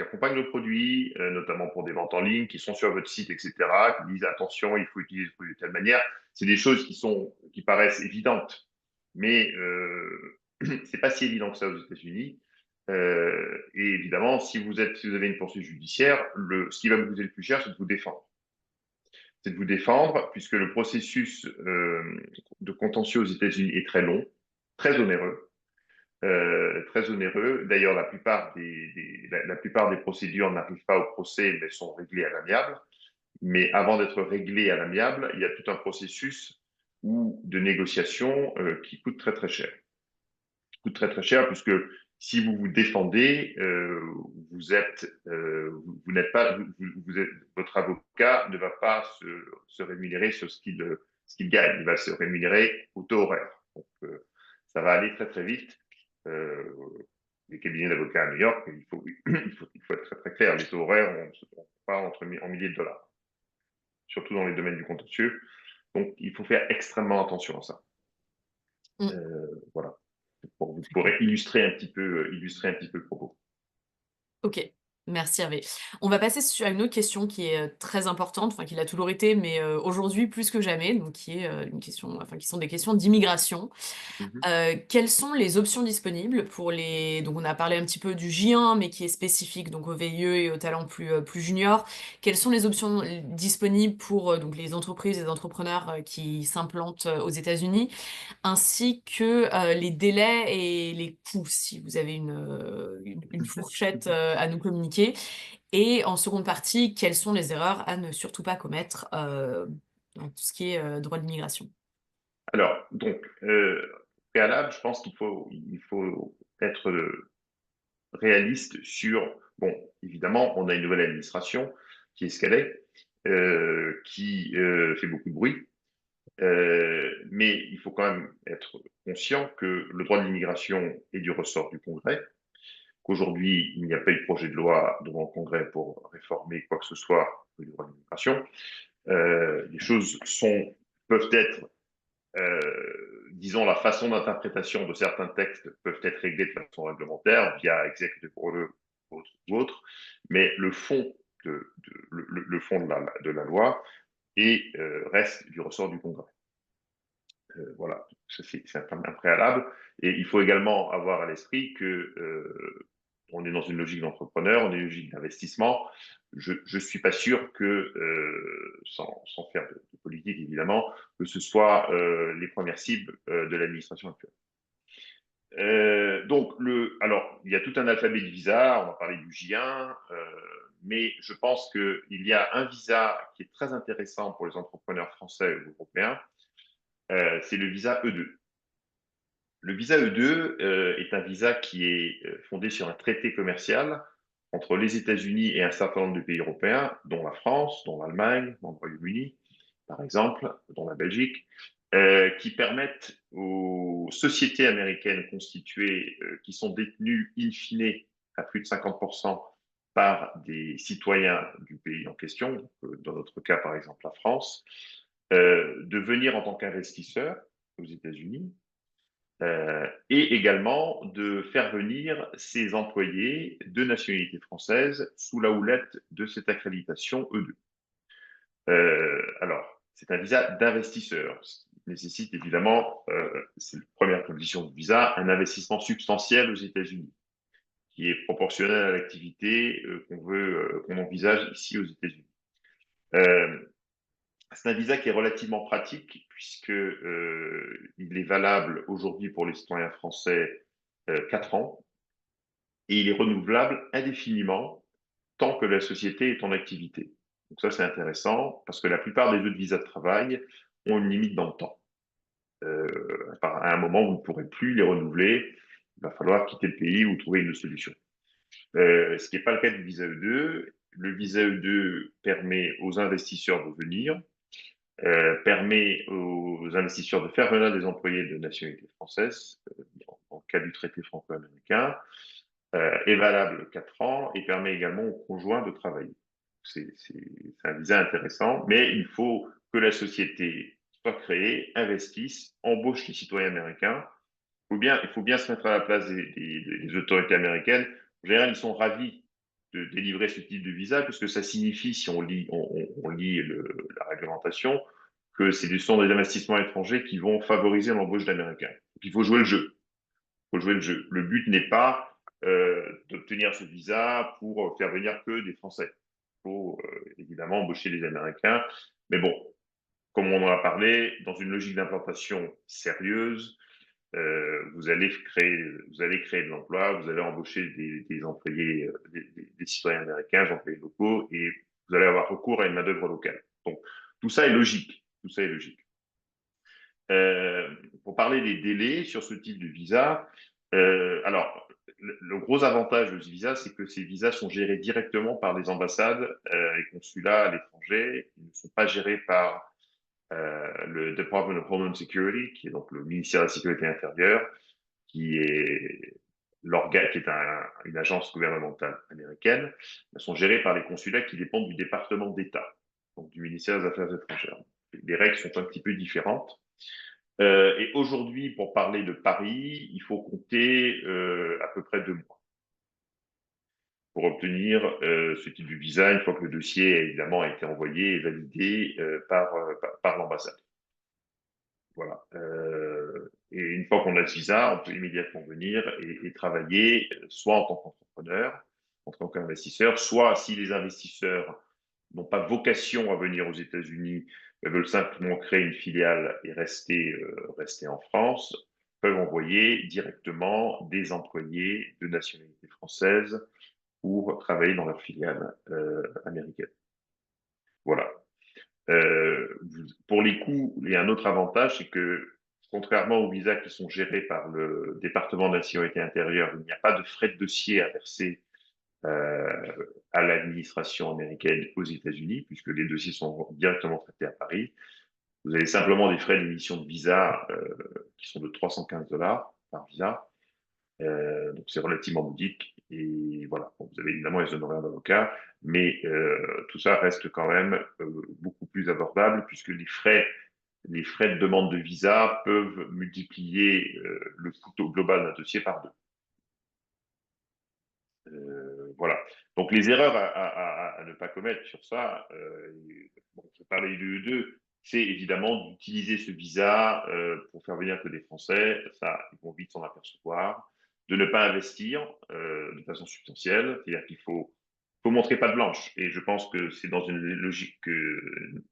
accompagnent le produit, notamment pour des ventes en ligne, qui sont sur votre site, etc., qui disent attention, il faut utiliser le produit de telle manière. C'est des choses qui paraissent évidentes, mais c'est pas si évident que ça aux États-Unis. Et évidemment, si vous avez une poursuite judiciaire, ce qui va vous coûter le plus cher, c'est de vous défendre. C'est de vous défendre, puisque le processus de contentieux aux États-Unis est très long, très onéreux. Très onéreux. D'ailleurs, la plupart des procédures n'arrivent pas au procès, mais sont réglées à l'amiable. Mais avant d'être réglées à l'amiable, il y a tout un processus de négociation qui coûte très très cher. Qui coûte très très cher puisque si vous vous défendez, vous n'êtes pas, votre avocat ne va pas se rémunérer sur ce qu'il gagne. Il va se rémunérer au taux horaire. Donc, ça va aller très très vite. Euh, les cabinets d'avocats à New York, il faut être très très clair. Les taux horaires, on parle en milliers de dollars, surtout dans les domaines du contentieux. Donc, il faut faire extrêmement attention à ça. Mm. Voilà. Vous pourrez illustrer un petit peu le propos. Ok, merci Hervé. On va passer sur une autre question qui est très importante, enfin qui l'a toujours été, mais aujourd'hui plus que jamais, donc qui est une question, enfin qui sont des questions d'immigration. Quelles sont les options disponibles pour les... Donc on a parlé un petit peu du J1, mais qui est spécifique donc aux VIE et aux talents plus juniors. Quelles sont les options disponibles pour donc les entreprises et les entrepreneurs qui s'implantent aux États-Unis, ainsi que les délais et les coûts, si vous avez une fourchette à nous communiquer. Et en seconde partie, quelles sont les erreurs à ne surtout pas commettre dans tout ce qui est droit de l'immigration? Alors, donc, préalable, je pense il faut être réaliste sur, bon, évidemment, on a une nouvelle administration qui est ce qu'elle est, qui fait beaucoup de bruit, mais il faut quand même être conscient que le droit de l'immigration est du ressort du Congrès, qu'aujourd'hui, il n'y a pas eu de projet de loi devant le Congrès pour réformer quoi que ce soit du droit de l'immigration. Les choses peuvent être disons, la façon d'interprétation de certains textes peuvent être réglées de façon réglementaire via executive order ou autre, mais le fond le fond de la loi reste du ressort du Congrès. Voilà, c'est un préalable. Et il faut également avoir à l'esprit que on est dans une logique d'entrepreneur, on est dans une logique d'investissement. Je ne suis pas sûr que, sans faire de politique évidemment, que ce soit les premières cibles de l'administration actuelle. Donc, alors, il y a tout un alphabet de visas, on va parler du J1, mais je pense qu'il y a un visa qui est très intéressant pour les entrepreneurs français ou européens, c'est le visa E2. Le visa E2 est un visa qui est fondé sur un traité commercial entre les États-Unis et un certain nombre de pays européens, dont la France, dont l'Allemagne, dont le Royaume-Uni, par exemple, dont la Belgique. qui permettent aux sociétés américaines constituées, qui sont détenues in fine à plus de 50% par des citoyens du pays en question, donc, dans notre cas par exemple la France, de venir en tant qu'investisseurs aux États-Unis et également de faire venir ces employés de nationalité française sous la houlette de cette accréditation E2. Alors, c'est un visa d'investisseur, ce qui nécessite évidemment, c'est la première condition du visa, un investissement substantiel aux États-Unis, qui est proportionnel à l'activité qu'on envisage ici aux États-Unis. C'est un visa qui est relativement pratique puisque il est valable aujourd'hui pour les citoyens français 4 ans et il est renouvelable indéfiniment tant que la société est en activité. Donc ça, c'est intéressant parce que la plupart des autres visas de travail ont une limite dans le temps. À un moment, vous ne pourrez plus les renouveler. Il va falloir quitter le pays ou trouver une solution. Ce qui n'est pas le cas du visa E2. Le visa E2 permet aux investisseurs de venir, permet aux investisseurs de faire venir des employés de nationalité française, en cas du traité franco-américain, est valable 4 ans et permet également aux conjoints de travailler. C'est un visa intéressant, mais il faut que la société soit créée, investisse, embauche les citoyens américains. Il faut bien se mettre à la place des autorités américaines. En général, ils sont ravis de délivrer ce type de visa, puisque ça signifie, si on lit la réglementation, que ce sont des investissements étrangers qui vont favoriser l'embauche d'Américains. Donc, il faut jouer le jeu. Il faut jouer le jeu. Le but n'est pas d'obtenir ce visa pour faire venir que des Français. Il faut évidemment embaucher les Américains. Mais bon, comme on en a parlé, dans une logique d'implantation sérieuse, vous allez créer de l'emploi, vous allez embaucher des employés, des citoyens américains, des employés locaux, et vous allez avoir recours à une main-d'œuvre locale. Donc, tout ça est logique. Tout ça est logique. Pour parler des délais sur ce type de visa, alors, le gros avantage de ce visa, c'est que ces visas sont gérés directement par les ambassades et consulats à l'étranger. Ils ne sont pas gérés par le Department of Homeland Security, qui est donc le ministère de la Sécurité intérieure, qui est une agence gouvernementale américaine. Elles sont gérées par les consulats qui dépendent du département d'État, donc du ministère des Affaires étrangères. Les règles sont un petit peu différentes. Et aujourd'hui, pour parler de Paris, il faut compter à peu près 2 mois pour obtenir ce type de visa, une fois que le dossier évidemment a été envoyé et validé par l'ambassade. Voilà. Et une fois qu'on a ce visa, on peut immédiatement venir et travailler, soit en tant qu'entrepreneur, en tant qu'investisseur, soit si les investisseurs n'ont pas vocation à venir aux États-Unis, mais veulent simplement créer une filiale et rester en France, peuvent envoyer directement des employés de nationalité française pour travailler dans leur filiale américaine. Voilà. Pour les coûts, il y a un autre avantage, c'est que contrairement aux visas qui sont gérés par le département de la sécurité intérieure, il n'y a pas de frais de dossier à verser à l'administration américaine aux États-Unis, puisque les dossiers sont directement traités à Paris. Vous avez simplement des frais d'émission de visa qui sont de $315 par visa. Donc c'est relativement modique. Et voilà, bon, vous avez évidemment les honoraires d'avocat, mais tout ça reste quand même beaucoup plus abordable puisque les frais de demande de visa peuvent multiplier le coût global d'un dossier par 2. Voilà. Donc les erreurs à ne pas commettre sur ça, je parlais du E2, c'est évidemment d'utiliser ce visa pour faire venir que des Français, ça, ils vont vite s'en apercevoir, de ne pas investir de façon substantielle, c'est-à-dire qu'il faut montrer patte blanche. Et je pense que c'est dans une logique,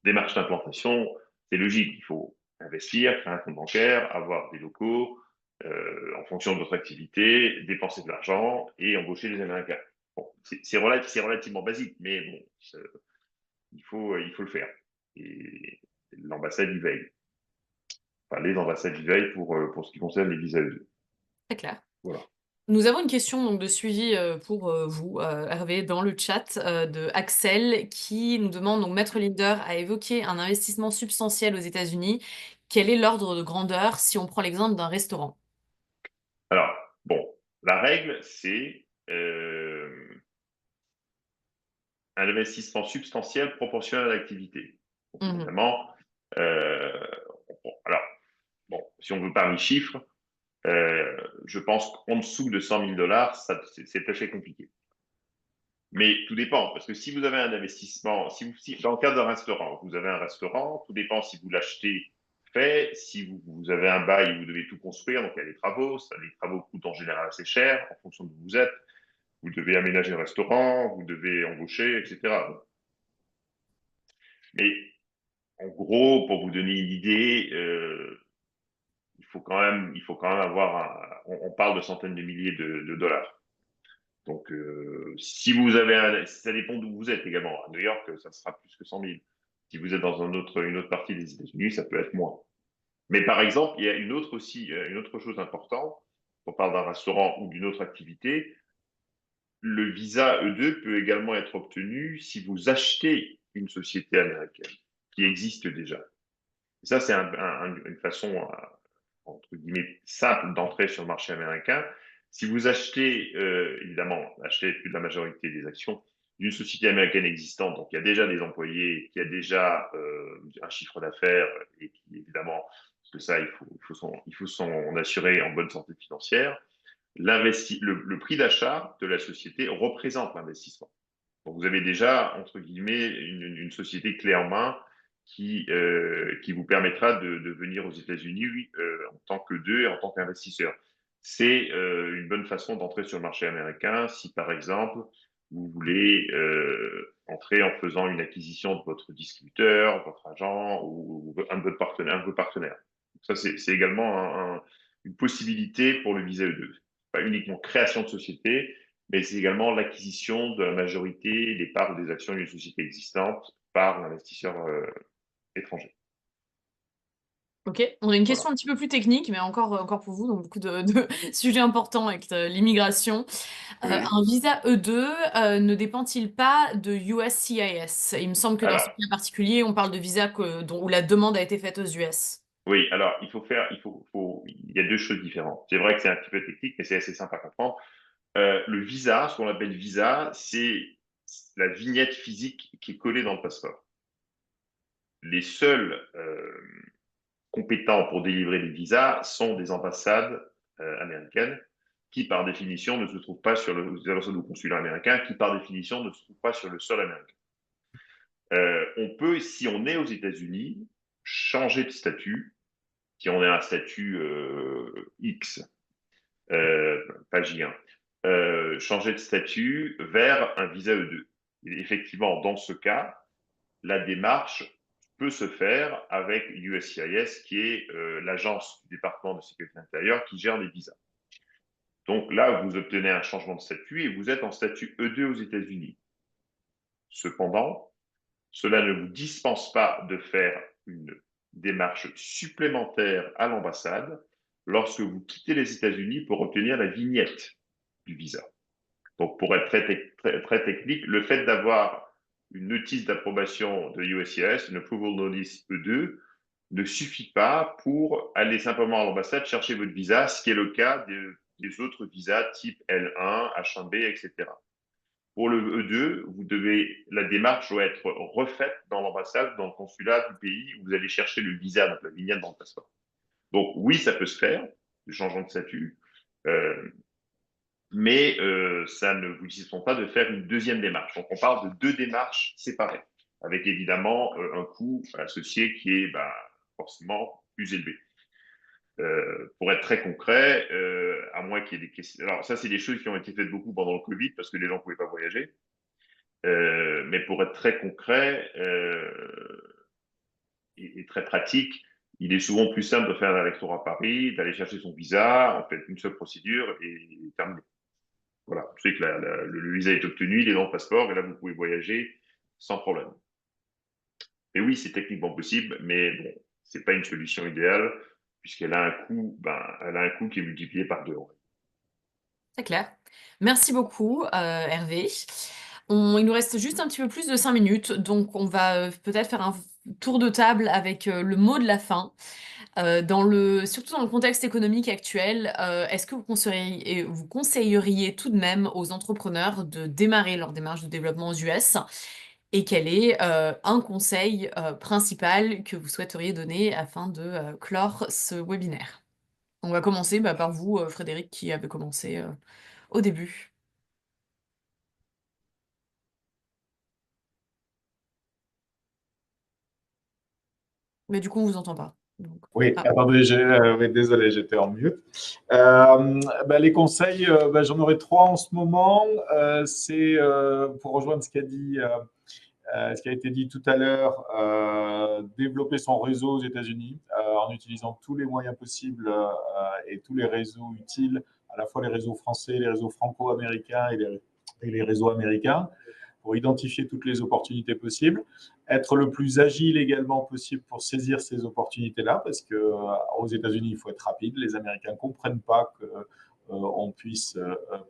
démarche d'implantation, c'est logique, il faut investir, créer un compte bancaire, avoir des locaux, en fonction de votre activité, dépenser de l'argent et embaucher les Américains. Bon, c'est relativement basique, mais bon, il faut le faire. Et l'ambassade y veille. Enfin, les ambassades y veillent pour ce qui concerne les visas E2. Très clair. Voilà. Nous avons une question donc de suivi pour vous, Hervé, dans le chat de Axel qui nous demande, donc Maître Linder a évoqué un investissement substantiel aux États-Unis. Quel est l'ordre de grandeur si on prend l'exemple d'un restaurant? Alors, bon, la règle, c'est un investissement substantiel proportionnel à l'activité. Donc, Mhm. évidemment, euh, alors, bon, si on veut parler chiffres, je pense qu'en dessous de 100 000 dollars, c'est assez compliqué. Mais tout dépend, parce que si vous avez un investissement, dans le cadre d'un restaurant, vous avez un restaurant, tout dépend si vous l'achetez fait, si vous avez un bail, vous devez tout construire, donc il y a des travaux, les travaux coûtent en général assez cher en fonction de où vous êtes, vous devez aménager le restaurant, vous devez embaucher, etc. Mais en gros, pour vous donner une idée, il faut quand même avoir, on parle de centaines de milliers de dollars. Donc, si vous avez ça dépend d'où vous êtes également. À New York, ça sera plus que 100 000. Si vous êtes dans une autre partie des États-Unis, ça peut être moins. Mais par exemple, il y a une autre chose importante. On parle d'un restaurant ou d'une autre activité. Le visa E2 peut également être obtenu si vous achetez une société américaine qui existe déjà. Et ça, c'est une façon, entre guillemets, simple d'entrer sur le marché américain. Si vous achetez, évidemment, achetez plus de la majorité des actions d'une société américaine existante, donc il y a déjà des employés, qui a déjà un chiffre d'affaires, et qui, évidemment, parce que ça, il faut s'en assurer en bonne santé financière, le prix d'achat de la société représente l'investissement. Donc, vous avez déjà, entre guillemets, une société clé en main qui vous permettra de venir aux États-Unis en tant que deux et en tant qu'investisseur. C'est une bonne façon d'entrer sur le marché américain si, par exemple, vous voulez entrer en faisant une acquisition de votre distributeur, votre agent ou un de vos partenaires. Ça, c'est également une possibilité pour le visa E2. Pas uniquement création de société, mais c'est également l'acquisition de la majorité des parts ou des actions d'une société existante par l'investisseur étranger. Ok, on a une question Voilà. un petit peu plus technique, mais encore pour vous, donc beaucoup de sujets importants avec l'immigration. Oui. Un visa E2 ne dépend-il pas de USCIS? Il me semble que dans ce Alors, cas particulier, on parle de visa où la demande a été faite aux US. oui, alors, il y a deux choses différentes. C'est vrai que c'est un petit peu technique, mais c'est assez simple à comprendre. Le visa, ce qu'on appelle visa, c'est la vignette physique qui est collée dans le passeport. Les seuls compétents pour délivrer des visas sont des ambassades américaines qui, par définition, ne se trouvent pas sur les ambassades ou consulats américains, qui, par définition, ne se trouvent pas sur le sol américain. On peut, si on est aux États-Unis, changer de statut, si on est un statut X, pas J1, changer de statut vers un visa E2. Et effectivement, dans ce cas, la démarche peut se faire avec USCIS, qui est l'agence du département de sécurité intérieure qui gère les visas. Donc là, vous obtenez un changement de statut et vous êtes en statut E2 aux États-Unis. Cependant, cela ne vous dispense pas de faire une démarche supplémentaire à l'ambassade lorsque vous quittez les États-Unis pour obtenir la vignette du visa. Donc, pour être très technique, le fait d'avoir une notice d'approbation de USCIS, une Approval Notice E2, ne suffit pas pour aller simplement à l'ambassade chercher votre visa, ce qui est le cas des autres visas type L1, H1B, etc. Pour le E2, la démarche doit être refaite dans l'ambassade, dans le consulat du pays où vous allez chercher le visa, donc la vignette dans le passeport. Donc oui, ça peut se faire, le changement de statut, euh, mais ça ne vous dispense pas de faire une deuxième démarche. Donc on parle de deux démarches séparées, avec évidemment un coût associé qui est forcément plus élevé. Pour être très concret, à moins qu'il y ait des questions. Alors ça, c'est des choses qui ont été faites beaucoup pendant le Covid parce que les gens ne pouvaient pas voyager. Mais pour être très concret et très pratique, il est souvent plus simple de faire un aller-retour à Paris, d'aller chercher son visa, en fait, une seule procédure et terminé. Voilà, vous savez que le visa est obtenu, il est dans le passeport et là, vous pouvez voyager sans problème. Et oui, c'est techniquement possible, mais bon, c'est pas une solution idéale puisqu'elle a un coût, elle a un coût qui est multiplié par deux. C'est clair. Merci beaucoup, Hervé. Il nous reste juste un petit peu plus de 5 minutes, donc on va peut-être faire un tour de table avec le mot de la fin. Surtout dans le contexte économique actuel, est-ce que vous conseilleriez tout de même aux entrepreneurs de démarrer leur démarche de développement aux US? Et quel est un conseil principal que vous souhaiteriez donner afin de clore ce webinaire? On va commencer par vous, Frédéric, qui avait commencé au début. Mais du coup, on vous entend pas. Donc... Oui, Ah, attendez, oui, désolé, j'étais en mute. Les conseils, j'en aurais trois en ce moment. C'est pour rejoindre ce ce qui a été dit tout à l'heure, développer son réseau aux États-Unis en utilisant tous les moyens possibles et tous les réseaux utiles, à la fois les réseaux français, les réseaux franco-américains et les réseaux américains, pour identifier toutes les opportunités possibles, être le plus agile également possible pour saisir ces opportunités-là, parce qu'aux États-Unis, il faut être rapide. Les Américains ne comprennent pas que on puisse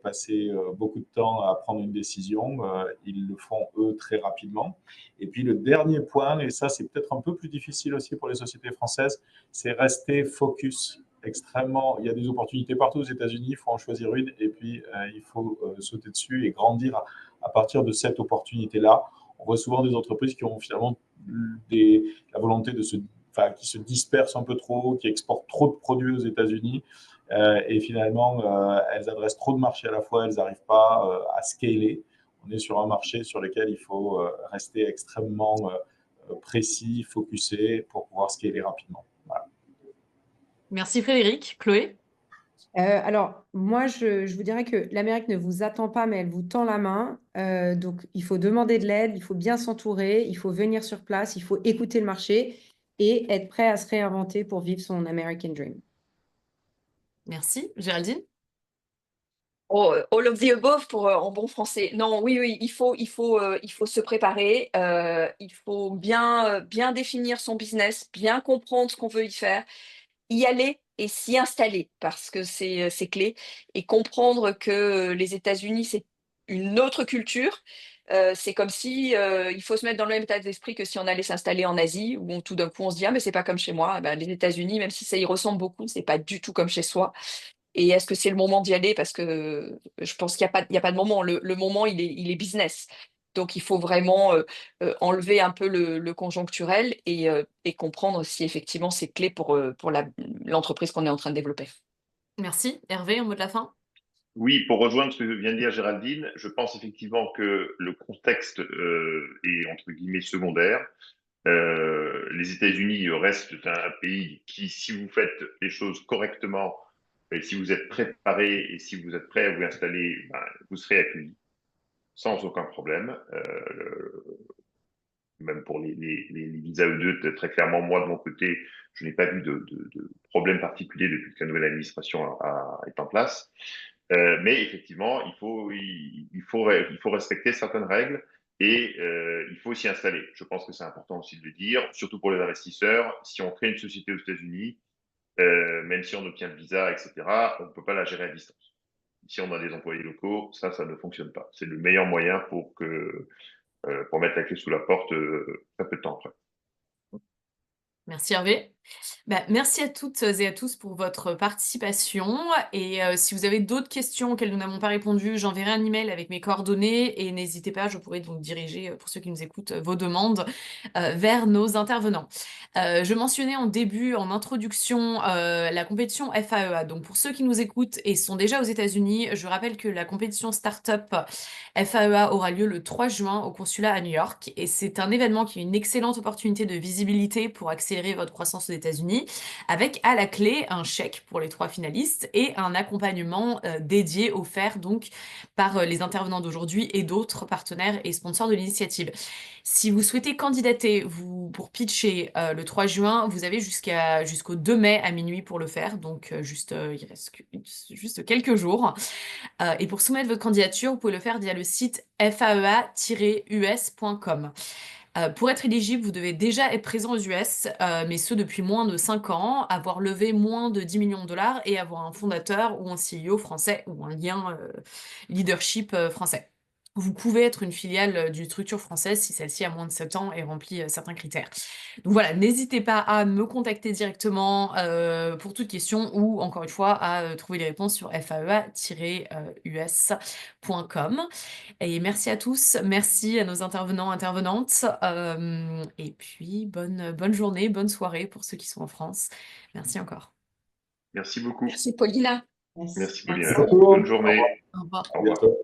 passer beaucoup de temps à prendre une décision. Ils le font, eux, très rapidement. Et puis le dernier point, et ça c'est peut-être un peu plus difficile aussi pour les sociétés françaises, c'est rester focus extrêmement. Il y a des opportunités partout aux États-Unis, il faut en choisir une et puis il faut sauter dessus et grandir à partir de cette opportunité-là. On voit souvent des entreprises qui ont finalement la volonté qui se dispersent un peu trop, qui exportent trop de produits aux États-Unis et finalement, elles adressent trop de marchés à la fois, elles n'arrivent pas à scaler. On est sur un marché sur lequel il faut rester extrêmement précis, focusé pour pouvoir scaler rapidement. Voilà. merci Frédéric. Chloé? Alors, moi, je vous dirais que l'Amérique ne vous attend pas, mais elle vous tend la main. Donc, il faut demander de l'aide, il faut bien s'entourer, il faut venir sur place, il faut écouter le marché et être prêt à se réinventer pour vivre son American Dream. Merci. Géraldine? Oh, all of the above pour en bon français. Non, oui, oui, il faut se préparer. Il faut bien définir son business, bien comprendre ce qu'on veut y faire, y aller et s'y installer parce que c'est clé. Et comprendre que les États-Unis, c'est une autre culture. C'est comme si il faut se mettre dans le même état d'esprit que si on allait s'installer en Asie, où tout d'un coup on se dit ah mais c'est pas comme chez moi. Eh ben, les États-Unis, même si ça y ressemble beaucoup, c'est pas du tout comme chez soi. Et est-ce que c'est le moment d'y aller? Parce que je pense qu'il y a pas de moment. Le moment, il est business. Donc, il faut vraiment enlever un peu le conjoncturel et comprendre si effectivement c'est clé pour l'entreprise qu'on est en train de développer. Merci. Hervé, en mot de la fin? Oui, pour rejoindre ce que vient de dire Géraldine, je pense effectivement que le contexte est entre guillemets secondaire. Les États-Unis restent un pays qui, si vous faites les choses correctement, et si vous êtes préparé et si vous êtes prêt à vous installer, vous serez accueilli sans aucun problème. Même pour les visas E2, très clairement, moi, de mon côté, je n'ai pas vu de problème particulier depuis que la nouvelle administration est en place. Mais effectivement, il faut respecter certaines règles et il faut s'y installer. Je pense que c'est important aussi de le dire, surtout pour les investisseurs. Si on crée une société aux États-Unis, même si on obtient le visa, etc., on ne peut pas la gérer à distance. Si on a des employés locaux, ça ne fonctionne pas. C'est le meilleur moyen pour mettre la clé sous la porte très peu de temps après. Merci Hervé. Merci à toutes et à tous pour votre participation. Et si vous avez d'autres questions auxquelles nous n'avons pas répondu, j'enverrai un email avec mes coordonnées et n'hésitez pas, je pourrai donc diriger, pour ceux qui nous écoutent, vos demandes vers nos intervenants. Je mentionnais en début, en introduction, la compétition FAEA. Donc pour ceux qui nous écoutent et sont déjà aux États-Unis, je rappelle que la compétition Startup FAEA aura lieu le 3 juin au consulat à New York et c'est un événement qui est une excellente opportunité de visibilité pour accélérer votre croissance aux États-Unis, avec à la clé un chèque pour les 3 finalistes et un accompagnement dédié offert donc par les intervenants d'aujourd'hui et d'autres partenaires et sponsors de l'initiative. Si vous souhaitez candidater pour pitcher le 3 juin, vous avez jusqu'au 2 mai à minuit pour le faire, donc il reste juste quelques jours. Et pour soumettre votre candidature, vous pouvez le faire via le site faea-us.com. Pour être éligible, vous devez déjà être présent aux US, mais ce depuis moins de 5 ans, avoir levé moins de 10 millions de dollars et avoir un fondateur ou un CEO français ou un lien leadership français. Vous pouvez être une filiale d'une structure française si celle-ci a moins de 7 ans et remplit certains critères. Donc voilà, n'hésitez pas à me contacter directement pour toute question ou encore une fois à trouver les réponses sur faea-us.com. Et merci à tous, merci à nos intervenants, intervenantes, et puis bonne journée, bonne soirée pour ceux qui sont en France. Merci encore. Merci beaucoup. Merci Paulina. Merci, Merci. Paulina. Bonne journée. Au revoir. Au À revoir. bientôt.